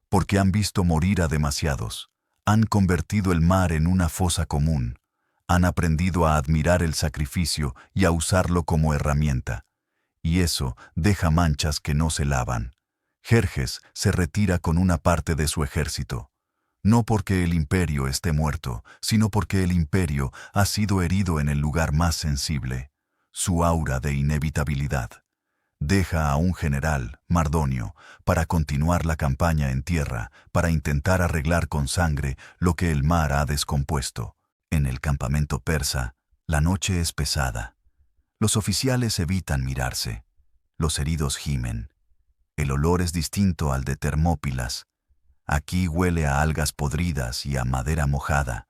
porque han visto morir a demasiados. Han convertido el mar en una fosa común. Han aprendido a admirar el sacrificio y a usarlo como herramienta. Y eso deja manchas que no se lavan. Jerjes se retira con una parte de su ejército. No porque el imperio esté muerto, sino porque el imperio ha sido herido en el lugar más sensible, su aura de inevitabilidad. Deja a un general, Mardonio, para continuar la campaña en tierra, para intentar arreglar con sangre lo que el mar ha descompuesto. En el campamento persa, la noche es pesada. Los oficiales evitan mirarse. Los heridos gimen. El olor es distinto al de Termópilas. Aquí huele a algas podridas y a madera mojada,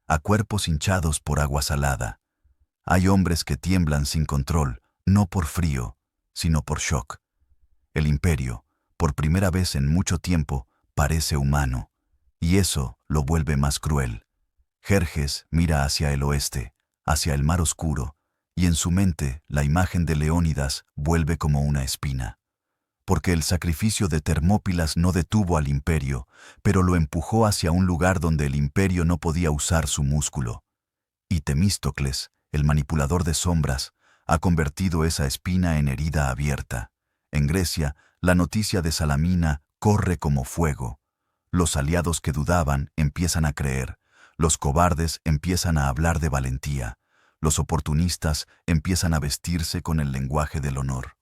a cuerpos hinchados por agua salada. Hay hombres que tiemblan sin control, no por frío, sino por shock. El imperio, por primera vez en mucho tiempo, parece humano, y eso lo vuelve más cruel. Jerjes mira hacia el oeste, hacia el mar oscuro, y en su mente la imagen de Leónidas vuelve como una espina. Porque el sacrificio de Termópilas no detuvo al imperio, pero lo empujó hacia un lugar donde el imperio no podía usar su músculo. Y Temístocles, el manipulador de sombras, ha convertido esa espina en herida abierta. En Grecia, la noticia de Salamina corre como fuego. Los aliados que dudaban empiezan a creer, los cobardes empiezan a hablar de valentía, los oportunistas empiezan a vestirse con el lenguaje del honor.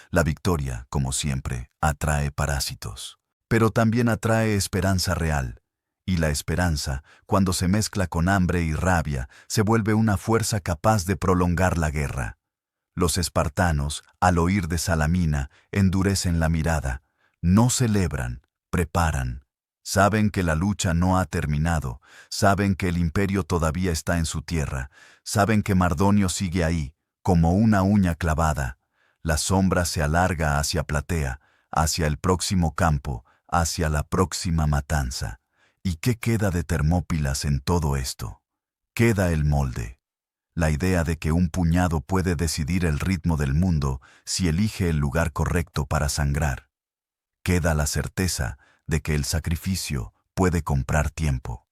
La victoria, como siempre, atrae parásitos, pero también atrae esperanza real. Y la esperanza, cuando se mezcla con hambre y rabia, se vuelve una fuerza capaz de prolongar la guerra. Los espartanos, al oír de Salamina, endurecen la mirada, no celebran, preparan. Saben que la lucha no ha terminado, saben que el imperio todavía está en su tierra, saben que Mardonio sigue ahí, como una uña clavada. La sombra se alarga hacia Platea, hacia el próximo campo, hacia la próxima matanza. ¿Y qué queda de Termópilas en todo esto? Queda el molde. La idea de que un puñado puede decidir el ritmo del mundo si elige el lugar correcto para sangrar. Queda la certeza de que el sacrificio puede comprar tiempo.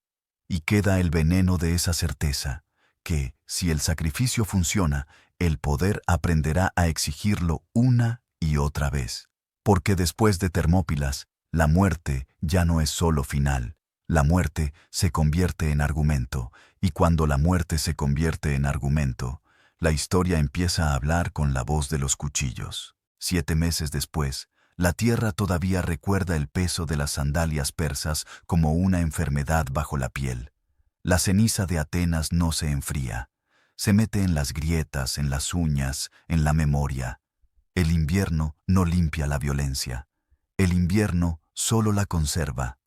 Y queda el veneno de esa certeza, que, si el sacrificio funciona, el poder aprenderá a exigirlo una y otra vez. Porque después de Termópilas, la muerte ya no es solo final. La muerte se convierte en argumento, y cuando la muerte se convierte en argumento, la historia empieza a hablar con la voz de los cuchillos. 7 meses después, la tierra todavía recuerda el peso de las sandalias persas como una enfermedad bajo la piel. La ceniza de Atenas no se enfría. Se mete en las grietas, en las uñas, en la memoria. El invierno no limpia la violencia. El invierno solo la conserva.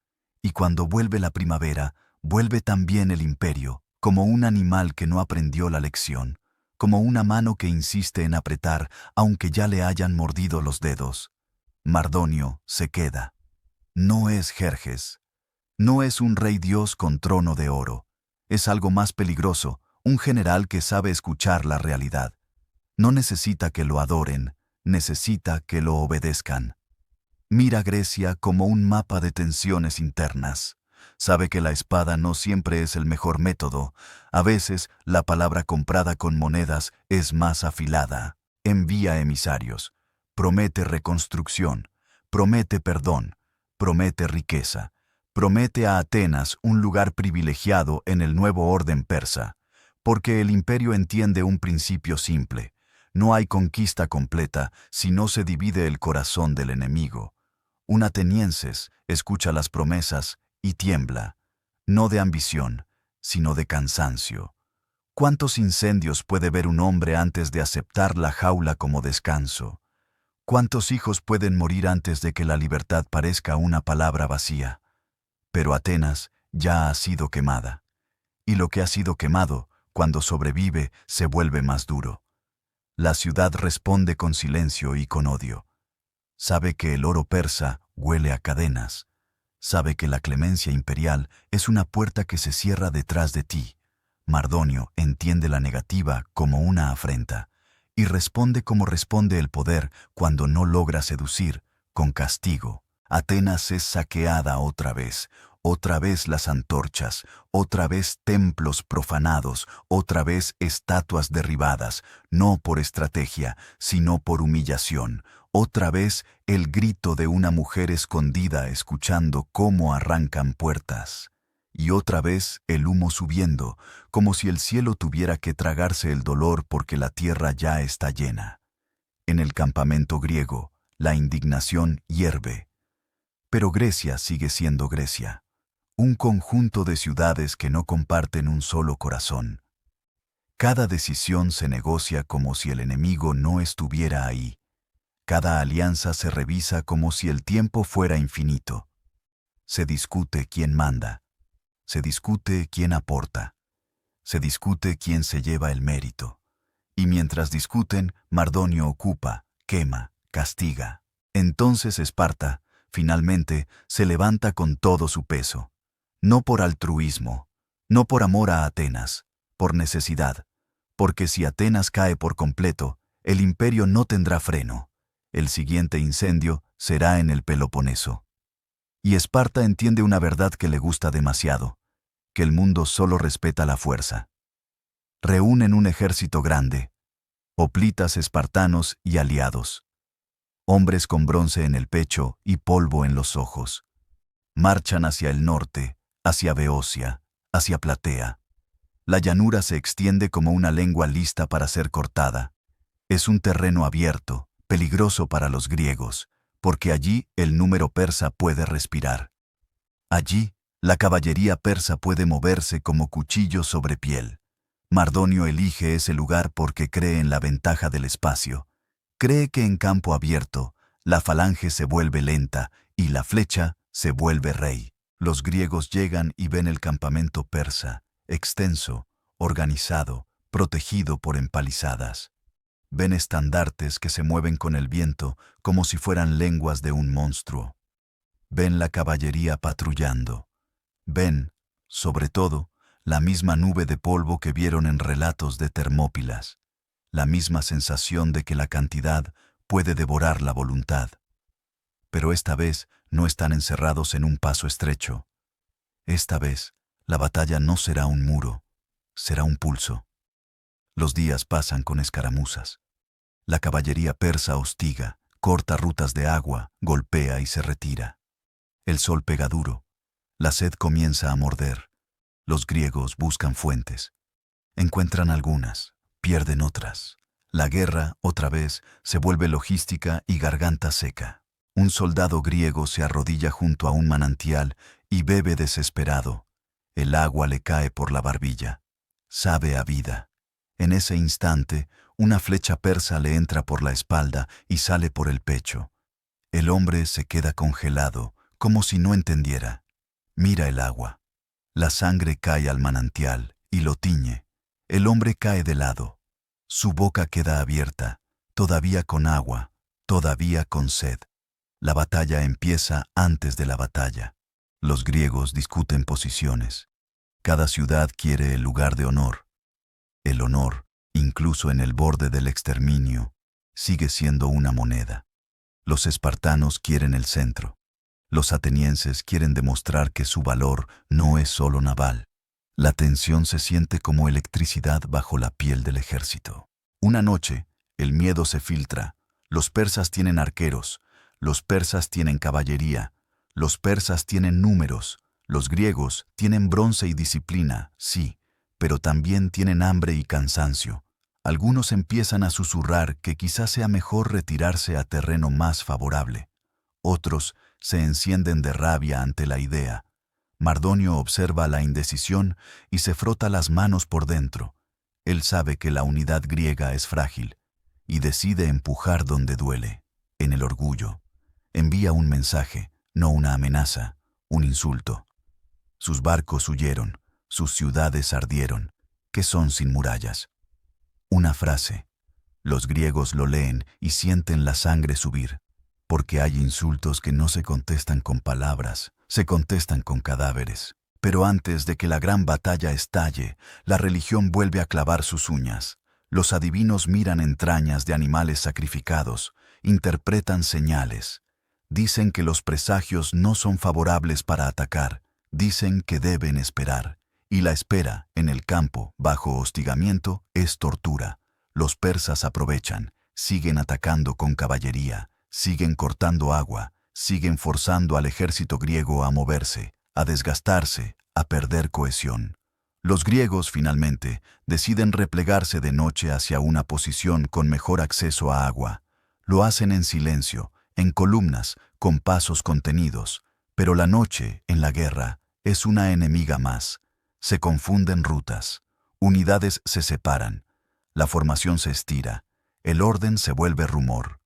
Y cuando vuelve la primavera, vuelve también el imperio, como un animal que no aprendió la lección, como una mano que insiste en apretar, aunque ya le hayan mordido los dedos. Mardonio se queda. No es Jerjes. No es un rey dios con trono de oro. Es algo más peligroso, un general que sabe escuchar la realidad. No necesita que lo adoren, necesita que lo obedezcan. Mira Grecia como un mapa de tensiones internas. sabe que la espada no siempre es el mejor método. A veces, la palabra comprada con monedas es más afilada. Envía emisarios. Promete reconstrucción. Promete perdón. Promete riqueza. Promete a Atenas un lugar privilegiado en el nuevo orden persa. Porque el imperio entiende un principio simple. No hay conquista completa si no se divide el corazón del enemigo. Un atenienses escucha las promesas y tiembla, no de ambición, sino de cansancio. ¿Cuántos incendios puede ver un hombre antes de aceptar la jaula como descanso? ¿Cuántos hijos pueden morir antes de que la libertad parezca una palabra vacía? Pero Atenas ya ha sido quemada. Y lo que ha sido quemado, cuando sobrevive, se vuelve más duro. La ciudad responde con silencio y con odio. Sabe que el oro persa huele a cadenas. Sabe que la clemencia imperial es una puerta que se cierra detrás de ti. Mardonio entiende la negativa como una afrenta y responde como responde el poder cuando no logra seducir, con castigo. Atenas es saqueada otra vez las antorchas, otra vez templos profanados, otra vez estatuas derribadas, no por estrategia, sino por humillación. Otra vez el grito de una mujer escondida escuchando cómo arrancan puertas. Y otra vez el humo subiendo, como si el cielo tuviera que tragarse el dolor porque la tierra ya está llena. En el campamento griego, la indignación hierve. Pero Grecia sigue siendo Grecia. Un conjunto de ciudades que no comparten un solo corazón. Cada decisión se negocia como si el enemigo no estuviera ahí. Cada alianza se revisa como si el tiempo fuera infinito. Se discute quién manda. Se discute quién aporta. Se discute quién se lleva el mérito. Y mientras discuten, Mardonio ocupa, quema, castiga. Entonces Esparta, finalmente, se levanta con todo su peso. No por altruismo, no por amor a Atenas, por necesidad. Porque si Atenas cae por completo, el imperio no tendrá freno. El siguiente incendio será en el Peloponeso. Y Esparta entiende una verdad que le gusta demasiado, que el mundo solo respeta la fuerza. Reúnen un ejército grande, hoplitas espartanos y aliados, hombres con bronce en el pecho y polvo en los ojos. Marchan hacia el norte, hacia Beocia, hacia Platea. La llanura se extiende como una lengua lista para ser cortada. Es un terreno abierto, peligroso para los griegos, porque allí el número persa puede respirar. Allí, la caballería persa puede moverse como cuchillo sobre piel. Mardonio elige ese lugar porque cree en la ventaja del espacio. Cree que en campo abierto, la falange se vuelve lenta y la flecha se vuelve rey. Los griegos llegan y ven el campamento persa, extenso, organizado, protegido por empalizadas. Ven estandartes que se mueven con el viento como si fueran lenguas de un monstruo. Ven la caballería patrullando. Ven, sobre todo, la misma nube de polvo que vieron en relatos de Termópilas. La misma sensación de que la cantidad puede devorar la voluntad. Pero esta vez no están encerrados en un paso estrecho. Esta vez, la batalla no será un muro, será un pulso. Los días pasan con escaramuzas. La caballería persa hostiga, corta rutas de agua, golpea y se retira. El sol pega duro. La sed comienza a morder. Los griegos buscan fuentes. Encuentran algunas, pierden otras. La guerra, otra vez, se vuelve logística y garganta seca. Un soldado griego se arrodilla junto a un manantial y bebe desesperado. El agua le cae por la barbilla. Sabe a vida. En ese instante, una flecha persa le entra por la espalda y sale por el pecho. El hombre se queda congelado, como si no entendiera. Mira el agua. La sangre cae al manantial y lo tiñe. El hombre cae de lado. Su boca queda abierta, todavía con agua, todavía con sed. La batalla empieza antes de la batalla. Los griegos discuten posiciones. Cada ciudad quiere el lugar de honor. El honor, incluso en el borde del exterminio, sigue siendo una moneda. Los espartanos quieren el centro. Los atenienses quieren demostrar que su valor no es solo naval. La tensión se siente como electricidad bajo la piel del ejército. Una noche, el miedo se filtra. Los persas tienen arqueros, los persas tienen caballería, los persas tienen números, los griegos tienen bronce y disciplina, sí, pero también tienen hambre y cansancio. Algunos empiezan a susurrar que quizás sea mejor retirarse a terreno más favorable. Otros se encienden de rabia ante la idea. Mardonio observa la indecisión y se frota las manos por dentro. Él sabe que la unidad griega es frágil y decide empujar donde duele, en el orgullo. Envía un mensaje, no una amenaza, un insulto. Sus barcos huyeron, sus ciudades ardieron. ¿Qué son sin murallas? Una frase. Los griegos lo leen y sienten la sangre subir, porque hay insultos que no se contestan con palabras, se contestan con cadáveres. Pero antes de que la gran batalla estalle, la religión vuelve a clavar sus uñas. Los adivinos miran entrañas de animales sacrificados, interpretan señales. Dicen que los presagios no son favorables para atacar, dicen que deben esperar. Y la espera, en el campo, bajo hostigamiento, es tortura. Los persas aprovechan, siguen atacando con caballería, siguen cortando agua, siguen forzando al ejército griego a moverse, a desgastarse, a perder cohesión. Los griegos, finalmente, deciden replegarse de noche hacia una posición con mejor acceso a agua. Lo hacen en silencio, en columnas, con pasos contenidos. Pero la noche, en la guerra, es una enemiga más. Se confunden rutas. Unidades se separan. La formación se estira. El orden se vuelve rumor.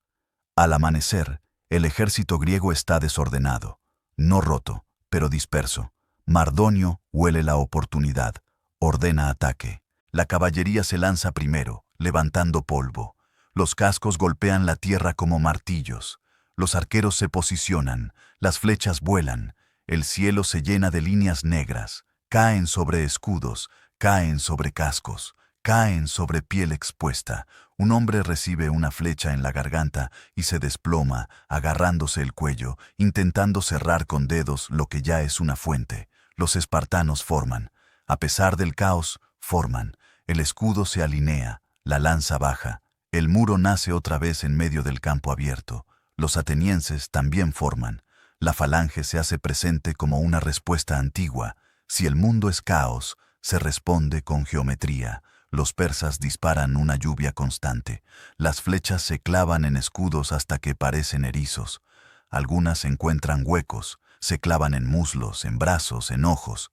Al amanecer, el ejército griego está desordenado, no roto, pero disperso. Mardonio huele la oportunidad, ordena ataque. La caballería se lanza primero, levantando polvo. Los cascos golpean la tierra como martillos. Los arqueros se posicionan, las flechas vuelan. El cielo se llena de líneas negras. Caen sobre escudos, caen sobre cascos, caen sobre piel expuesta. Un hombre recibe una flecha en la garganta y se desploma, agarrándose el cuello, intentando cerrar con dedos lo que ya es una fuente. Los espartanos forman. A pesar del caos, forman. El escudo se alinea, la lanza baja. El muro nace otra vez en medio del campo abierto. Los atenienses también forman. La falange se hace presente como una respuesta antigua. Si el mundo es caos, se responde con geometría. Los persas disparan una lluvia constante. Las flechas se clavan en escudos hasta que parecen erizos. Algunas encuentran huecos, se clavan en muslos, en brazos, en ojos.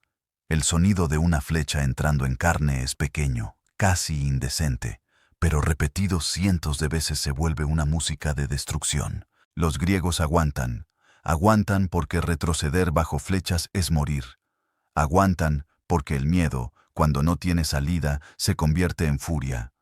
El sonido de una flecha entrando en carne es pequeño, casi indecente, pero repetido cientos de veces se vuelve una música de destrucción. Los griegos aguantan. Aguantan porque retroceder bajo flechas es morir. Aguantan porque el miedo, cuando no tiene salida, se convierte en furia.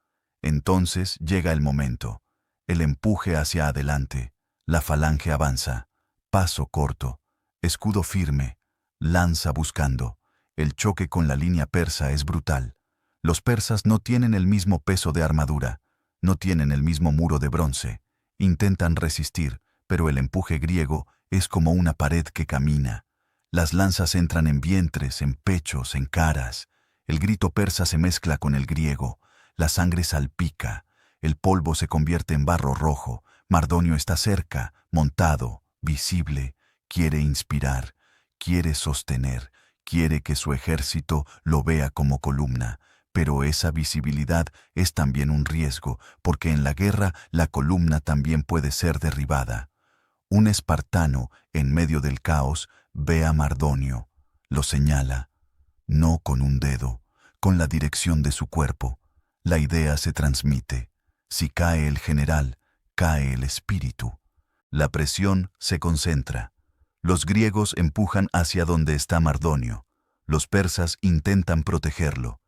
Entonces llega el momento. El empuje hacia adelante. La falange avanza. Paso corto. Escudo firme. Lanza buscando. El choque con la línea persa es brutal. Los persas no tienen el mismo peso de armadura. No tienen el mismo muro de bronce. Intentan resistir, pero el empuje griego es como una pared que camina. Las lanzas entran en vientres, en pechos, en caras. El grito persa se mezcla con el griego. La sangre salpica. El polvo se convierte en barro rojo. Mardonio está cerca, montado, visible. Quiere inspirar, quiere sostener, quiere que su ejército lo vea como columna. Pero esa visibilidad es también un riesgo, porque en la guerra la columna también puede ser derribada. Un espartano, en medio del caos, ve a Mardonio, lo señala, no con un dedo, con la dirección de su cuerpo. La idea se transmite. Si cae el general, cae el espíritu. La presión se concentra. Los griegos empujan hacia donde está Mardonio. Los persas intentan protegerlo.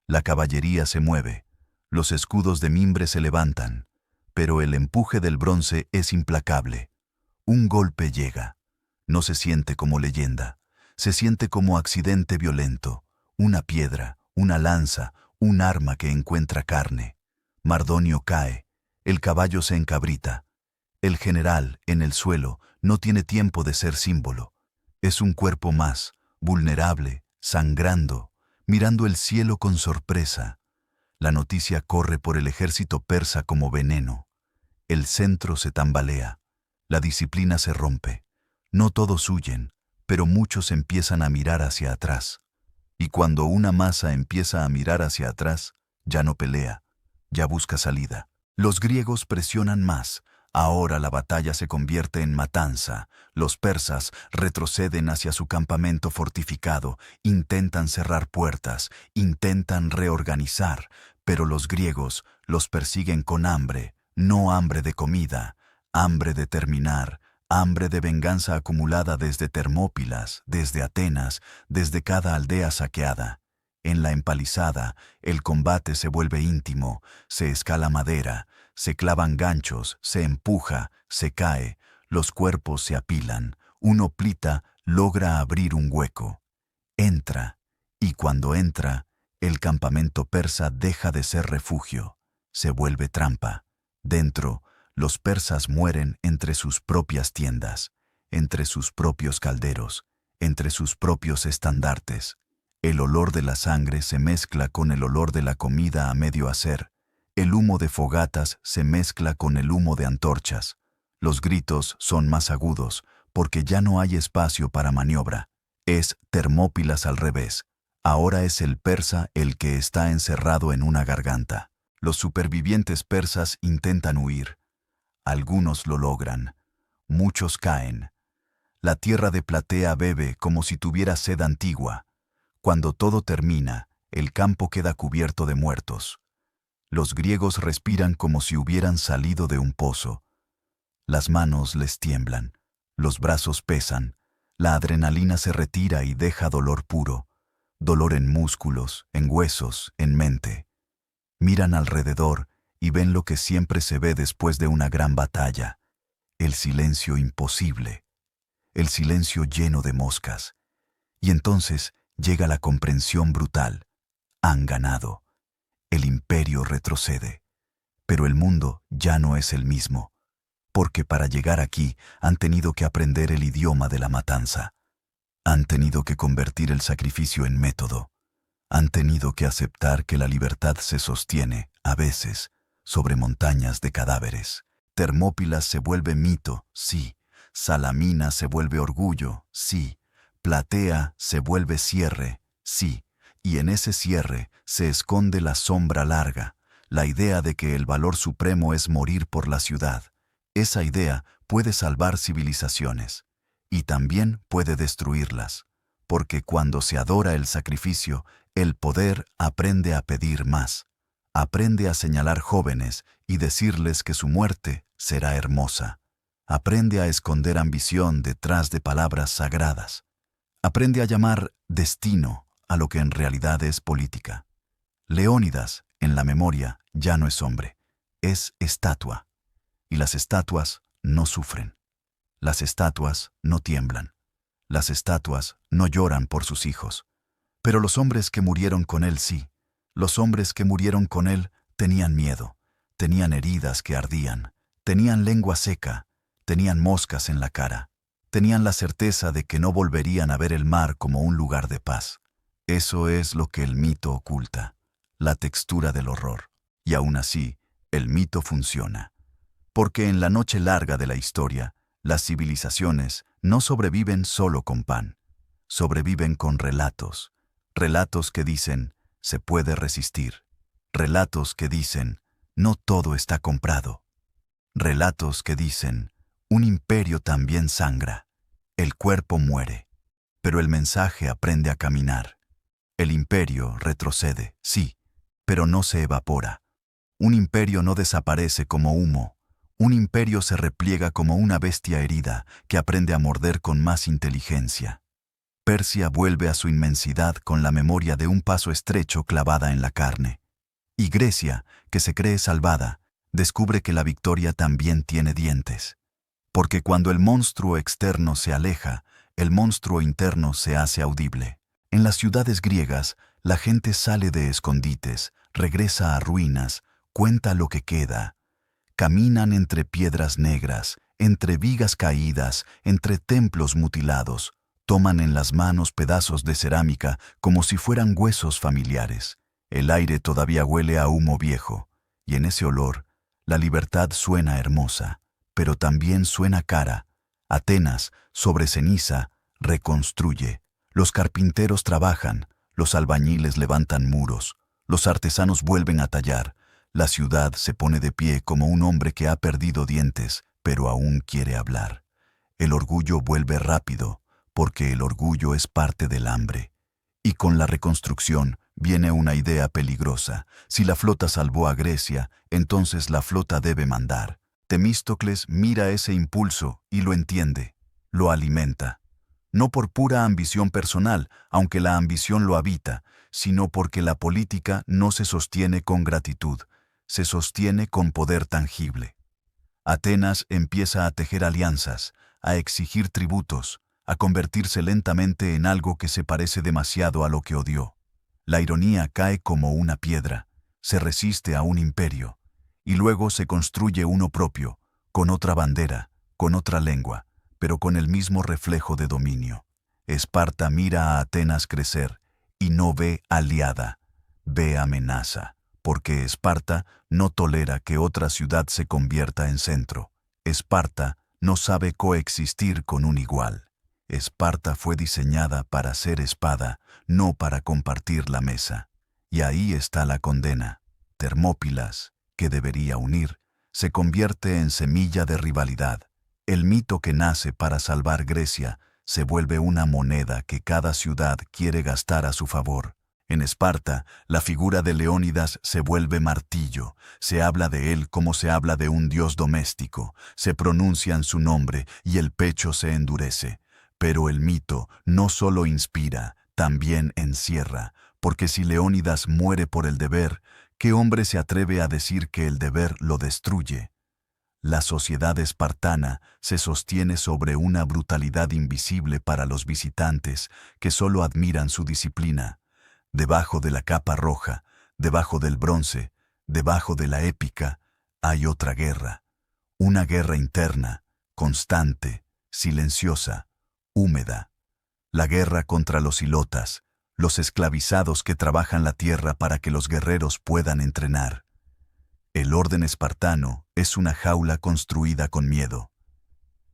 La caballería se mueve. Los escudos de mimbre se levantan. Pero el empuje del bronce es implacable. Un golpe llega. No se siente como leyenda. Se siente como accidente violento. Una piedra, una lanza, un arma que encuentra carne. Mardonio cae. El caballo se encabrita. El general, en el suelo, no tiene tiempo de ser símbolo. Es un cuerpo más, vulnerable, sangrando, mirando el cielo con sorpresa. La noticia corre por el ejército persa como veneno. El centro se tambalea. La disciplina se rompe. No todos huyen, pero muchos empiezan a mirar hacia atrás. Y cuando una masa empieza a mirar hacia atrás, ya no pelea, ya busca salida. Los griegos presionan más. Ahora la batalla se convierte en matanza. Los persas retroceden hacia su campamento fortificado, intentan cerrar puertas, intentan reorganizar, pero los griegos los persiguen con hambre, no hambre de comida, hambre de terminar, hambre de venganza acumulada desde Termópilas, desde Atenas, desde cada aldea saqueada. En la empalizada, el combate se vuelve íntimo, se escala madera, se clavan ganchos, se empuja, se cae, los cuerpos se apilan, un hoplita logra abrir un hueco. Entra, y cuando entra, el campamento persa deja de ser refugio, se vuelve trampa. Dentro, los persas mueren entre sus propias tiendas, entre sus propios calderos, entre sus propios estandartes. El olor de la sangre se mezcla con el olor de la comida a medio hacer. El humo de fogatas se mezcla con el humo de antorchas. Los gritos son más agudos porque ya no hay espacio para maniobra. Es Termópilas al revés. Ahora es el persa el que está encerrado en una garganta. Los supervivientes persas intentan huir. Algunos lo logran. Muchos caen. La tierra de Platea bebe como si tuviera sed antigua. Cuando todo termina, el campo queda cubierto de muertos. Los griegos respiran como si hubieran salido de un pozo. Las manos les tiemblan, los brazos pesan, la adrenalina se retira y deja dolor puro, dolor en músculos, en huesos, en mente. Miran alrededor y ven lo que siempre se ve después de una gran batalla, el silencio imposible, el silencio lleno de moscas. Y entonces llega la comprensión brutal. Han ganado. El imperio retrocede. Pero el mundo ya no es el mismo, porque para llegar aquí han tenido que aprender el idioma de la matanza. Han tenido que convertir el sacrificio en método. Han tenido que aceptar que la libertad se sostiene, a veces, sobre montañas de cadáveres. Termópilas se vuelve mito, sí. Salamina se vuelve orgullo, sí. Platea se vuelve cierre, sí. Y en ese cierre se esconde la sombra larga, la idea de que el valor supremo es morir por la ciudad. Esa idea puede salvar civilizaciones y también puede destruirlas, porque cuando se adora el sacrificio, el poder aprende a pedir más, aprende a señalar jóvenes y decirles que su muerte será hermosa, aprende a esconder ambición detrás de palabras sagradas, aprende a llamar destino a lo que en realidad es política. Leónidas, en la memoria, ya no es hombre, es estatua. Y las estatuas no sufren. Las estatuas no tiemblan. Las estatuas no lloran por sus hijos. Pero los hombres que murieron con él sí. Los hombres que murieron con él tenían miedo, tenían heridas que ardían, tenían lengua seca, tenían moscas en la cara, tenían la certeza de que no volverían a ver el mar como un lugar de paz. Eso es lo que el mito oculta, la textura del horror. Y aún así, el mito funciona. Porque en la noche larga de la historia, las civilizaciones no sobreviven solo con pan. Sobreviven con relatos. Relatos que dicen, se puede resistir. Relatos que dicen, no todo está comprado. Relatos que dicen, un imperio también sangra. El cuerpo muere, pero el mensaje aprende a caminar. El imperio retrocede, sí, pero no se evapora. Un imperio no desaparece como humo. Un imperio se repliega como una bestia herida que aprende a morder con más inteligencia. Persia vuelve a su inmensidad con la memoria de un paso estrecho clavada en la carne. Y Grecia, que se cree salvada, descubre que la victoria también tiene dientes. Porque cuando el monstruo externo se aleja, el monstruo interno se hace audible. En las ciudades griegas, la gente sale de escondites, regresa a ruinas, cuenta lo que queda. Caminan entre piedras negras, entre vigas caídas, entre templos mutilados, toman en las manos pedazos de cerámica como si fueran huesos familiares. El aire todavía huele a humo viejo, y en ese olor, la libertad suena hermosa, pero también suena cara. Atenas, sobre ceniza, reconstruye. Los carpinteros trabajan, los albañiles levantan muros, los artesanos vuelven a tallar. La ciudad se pone de pie como un hombre que ha perdido dientes, pero aún quiere hablar. El orgullo vuelve rápido, porque el orgullo es parte del hambre. Y con la reconstrucción viene una idea peligrosa. Si la flota salvó a Grecia, entonces la flota debe mandar. Temístocles mira ese impulso y lo entiende, lo alimenta. No por pura ambición personal, aunque la ambición lo habita, sino porque la política no se sostiene con gratitud, se sostiene con poder tangible. Atenas empieza a tejer alianzas, a exigir tributos, a convertirse lentamente en algo que se parece demasiado a lo que odió. La ironía cae como una piedra, se resiste a un imperio, y luego se construye uno propio, con otra bandera, con otra lengua, pero con el mismo reflejo de dominio. Esparta mira a Atenas crecer, y no ve aliada, ve amenaza, porque Esparta no tolera que otra ciudad se convierta en centro. Esparta no sabe coexistir con un igual. Esparta fue diseñada para ser espada, no para compartir la mesa. Y ahí está la condena. Termópilas, que debería unir, se convierte en semilla de rivalidad. El mito que nace para salvar Grecia se vuelve una moneda que cada ciudad quiere gastar a su favor. En Esparta, la figura de Leónidas se vuelve martillo, se habla de él como se habla de un dios doméstico, se pronuncian su nombre y el pecho se endurece. Pero el mito no solo inspira, también encierra, porque si Leónidas muere por el deber, ¿qué hombre se atreve a decir que el deber lo destruye? La sociedad espartana se sostiene sobre una brutalidad invisible para los visitantes que solo admiran su disciplina. Debajo de la capa roja, debajo del bronce, debajo de la épica, hay otra guerra. Una guerra interna, constante, silenciosa, húmeda. La guerra contra los ilotas, los esclavizados que trabajan la tierra para que los guerreros puedan entrenar. El orden espartano es una jaula construida con miedo.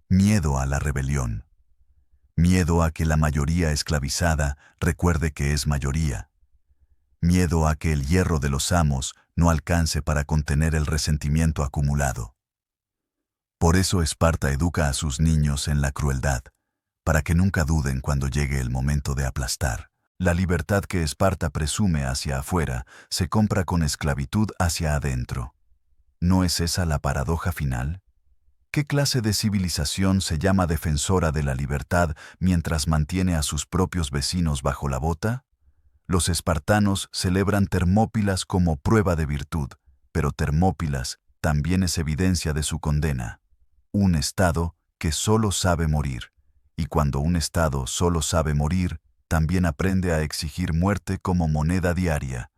Miedo a la rebelión. Miedo a que la mayoría esclavizada recuerde que es mayoría. Miedo a que el hierro de los amos no alcance para contener el resentimiento acumulado. Por eso Esparta educa a sus niños en la crueldad, para que nunca duden cuando llegue el momento de aplastar. La libertad que Esparta presume hacia afuera se compra con esclavitud hacia adentro. ¿No es esa la paradoja final? ¿Qué clase de civilización se llama defensora de la libertad mientras mantiene a sus propios vecinos bajo la bota? Los espartanos celebran Termópilas como prueba de virtud, pero Termópilas también es evidencia de su condena. Un Estado que solo sabe morir, y cuando un Estado solo sabe morir, también aprende a exigir muerte como moneda diaria.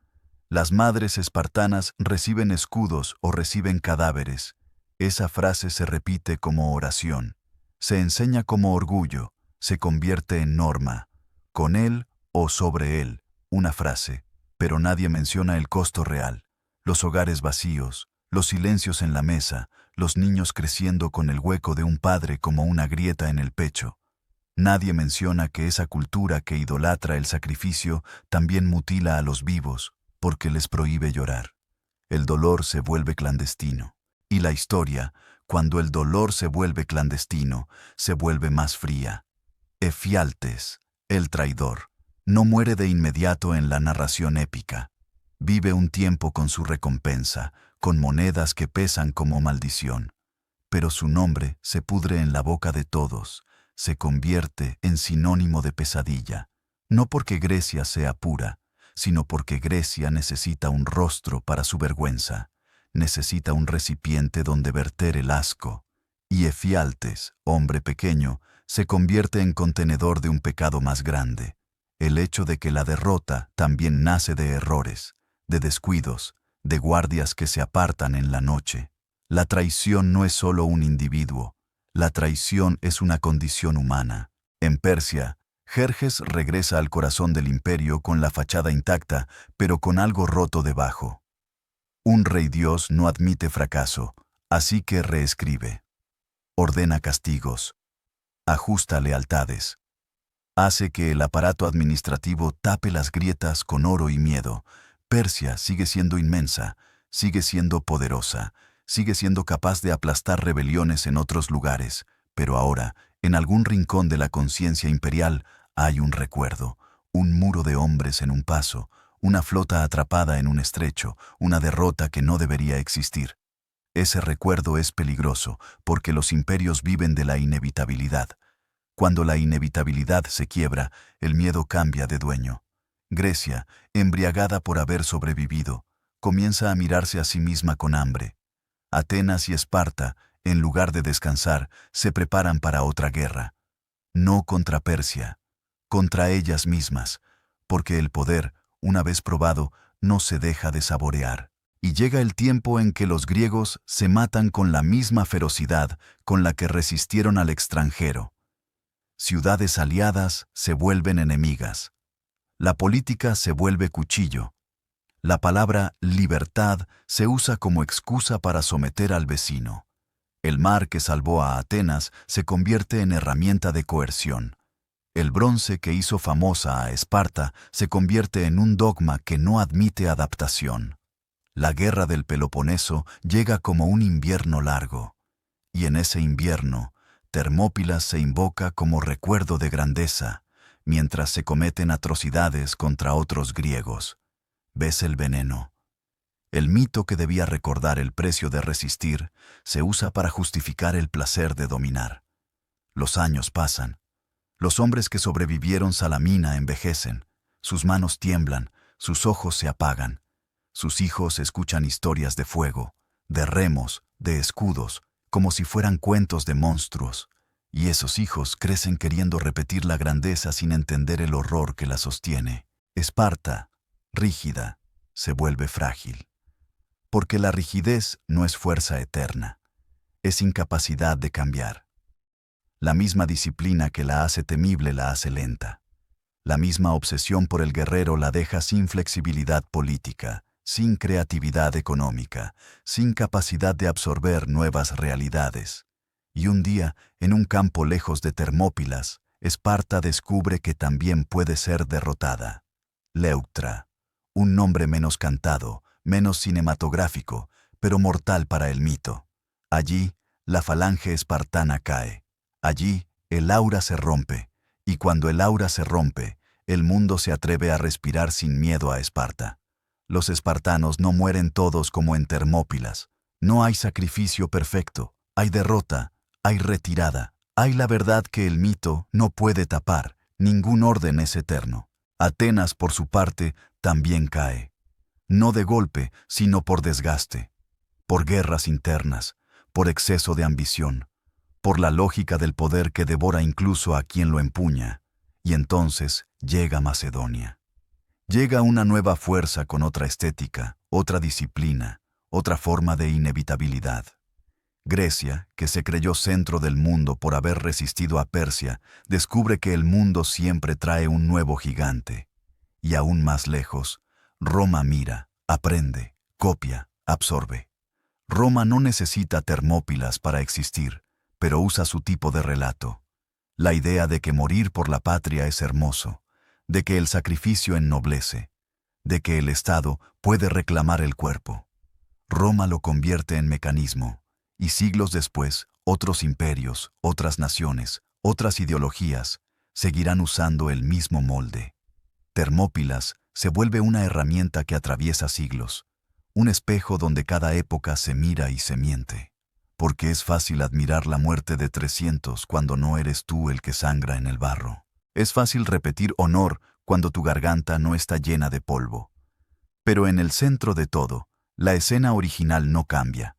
Las madres espartanas reciben escudos o reciben cadáveres. Esa frase se repite como oración, se enseña como orgullo, se convierte en norma, con él o sobre él. Una frase, pero nadie menciona el costo real. Los hogares vacíos, los silencios en la mesa, los niños creciendo con el hueco de un padre como una grieta en el pecho. Nadie menciona que esa cultura que idolatra el sacrificio también mutila a los vivos, porque les prohíbe llorar. El dolor se vuelve clandestino. Y la historia, cuando el dolor se vuelve clandestino, se vuelve más fría. Efialtes, el traidor, no muere de inmediato en la narración épica. Vive un tiempo con su recompensa, con monedas que pesan como maldición. Pero su nombre se pudre en la boca de todos, se convierte en sinónimo de pesadilla, no porque Grecia sea pura, sino porque Grecia necesita un rostro para su vergüenza, necesita un recipiente donde verter el asco, y Efialtes, hombre pequeño, se convierte en contenedor de un pecado más grande. El hecho de que la derrota también nace de errores, de descuidos, de guardias que se apartan en la noche. La traición no es solo un individuo, La traición es una condición humana. En Persia, Jerjes regresa al corazón del imperio con la fachada intacta, pero con algo roto debajo. Un rey Dios no admite fracaso, así que reescribe. Ordena castigos. Ajusta lealtades. Hace que el aparato administrativo tape las grietas con oro y miedo. Persia sigue siendo inmensa, sigue siendo poderosa, sigue siendo capaz de aplastar rebeliones en otros lugares, pero ahora, en algún rincón de la conciencia imperial, hay un recuerdo, un muro de hombres en un paso, una flota atrapada en un estrecho, una derrota que no debería existir. Ese recuerdo es peligroso, porque los imperios viven de la inevitabilidad. Cuando la inevitabilidad se quiebra, el miedo cambia de dueño. Grecia, embriagada por haber sobrevivido, comienza a mirarse a sí misma con hambre. Atenas y Esparta, en lugar de descansar, se preparan para otra guerra. No contra Persia, contra ellas mismas, porque el poder, una vez probado, no se deja de saborear. Y llega el tiempo en que los griegos se matan con la misma ferocidad con la que resistieron al extranjero. Ciudades aliadas se vuelven enemigas. La política se vuelve cuchillo. La palabra libertad se usa como excusa para someter al vecino. El mar que salvó a Atenas se convierte en herramienta de coerción. El bronce que hizo famosa a Esparta se convierte en un dogma que no admite adaptación. La guerra del Peloponeso llega como un invierno largo. Y en ese invierno, Termópilas se invoca como recuerdo de grandeza, mientras se cometen atrocidades contra otros griegos. ¿Ves el veneno? El mito que debía recordar el precio de resistir se usa para justificar el placer de dominar. Los años pasan. Los hombres que sobrevivieron Salamina envejecen. Sus manos tiemblan, sus ojos se apagan. Sus hijos escuchan historias de fuego, de remos, de escudos, como si fueran cuentos de monstruos. Y esos hijos crecen queriendo repetir la grandeza sin entender el horror que la sostiene. Esparta, rígida, se vuelve frágil. Porque la rigidez no es fuerza eterna, es incapacidad de cambiar. La misma disciplina que la hace temible la hace lenta. La misma obsesión por el guerrero la deja sin flexibilidad política, sin creatividad económica, sin capacidad de absorber nuevas realidades. Y un día, en un campo lejos de Termópilas, Esparta descubre que también puede ser derrotada. Leuctra, un nombre menos cantado, menos cinematográfico, pero mortal para el mito. Allí, la falange espartana cae. Allí, el aura se rompe, y cuando el aura se rompe, el mundo se atreve a respirar sin miedo a Esparta. Los espartanos no mueren todos como en Termópilas. No hay sacrificio perfecto, hay derrota, hay retirada, hay la verdad que el mito no puede tapar, ningún orden es eterno. Atenas, por su parte, también cae. No de golpe, sino por desgaste, por guerras internas, por exceso de ambición, por la lógica del poder que devora incluso a quien lo empuña. Y entonces llega Macedonia. Llega una nueva fuerza con otra estética, otra disciplina, otra forma de inevitabilidad. Grecia, que se creyó centro del mundo por haber resistido a Persia, descubre que el mundo siempre trae un nuevo gigante. Y aún más lejos, Roma mira, aprende, copia, absorbe. Roma no necesita Termópilas para existir, pero usa su tipo de relato. La idea de que morir por la patria es hermoso, de que el sacrificio ennoblece, de que el Estado puede reclamar el cuerpo. Roma lo convierte en mecanismo, y siglos después, otros imperios, otras naciones, otras ideologías, seguirán usando el mismo molde. Termópilas se vuelve una herramienta que atraviesa siglos, un espejo donde cada época se mira y se miente. Porque es fácil admirar la muerte de 300 cuando no eres tú el que sangra en el barro. Es fácil repetir honor cuando tu garganta no está llena de polvo. Pero en el centro de todo, la escena original no cambia.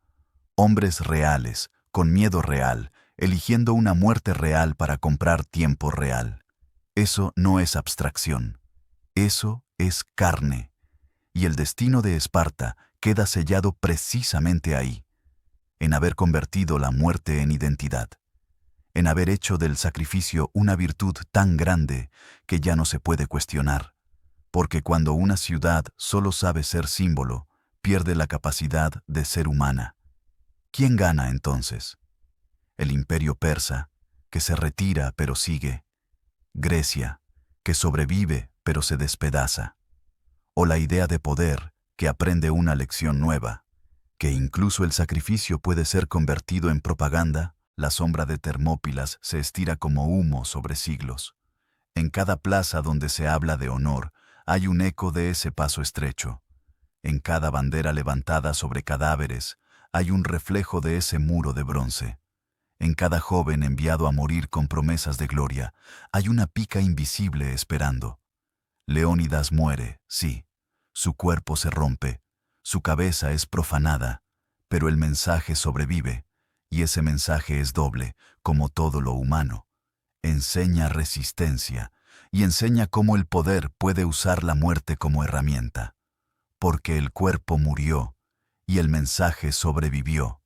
Hombres reales, con miedo real, eligiendo una muerte real para comprar tiempo real. Eso no es abstracción. Eso es carne. Y el destino de Esparta queda sellado precisamente ahí, en haber convertido la muerte en identidad. en haber hecho del sacrificio una virtud tan grande que ya no se puede cuestionar, porque cuando una ciudad solo sabe ser símbolo, pierde la capacidad de ser humana. ¿Quién gana entonces? El imperio persa, que se retira pero sigue; Grecia, que sobrevive pero se despedaza; o la idea de poder, que aprende una lección nueva, que incluso el sacrificio puede ser convertido en propaganda. La sombra de Termópilas se estira como humo sobre siglos. En cada plaza donde se habla de honor, hay un eco de ese paso estrecho. En cada bandera levantada sobre cadáveres, hay un reflejo de ese muro de bronce. En cada joven enviado a morir con promesas de gloria, hay una pica invisible esperando. Leónidas muere, sí. Su cuerpo se rompe, su cabeza es profanada, pero el mensaje sobrevive, y ese mensaje es doble, como todo lo humano. Enseña resistencia, y enseña cómo el poder puede usar la muerte como herramienta. Porque el cuerpo murió, y el mensaje sobrevivió,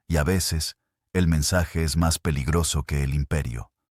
y a veces el mensaje es más peligroso que el imperio.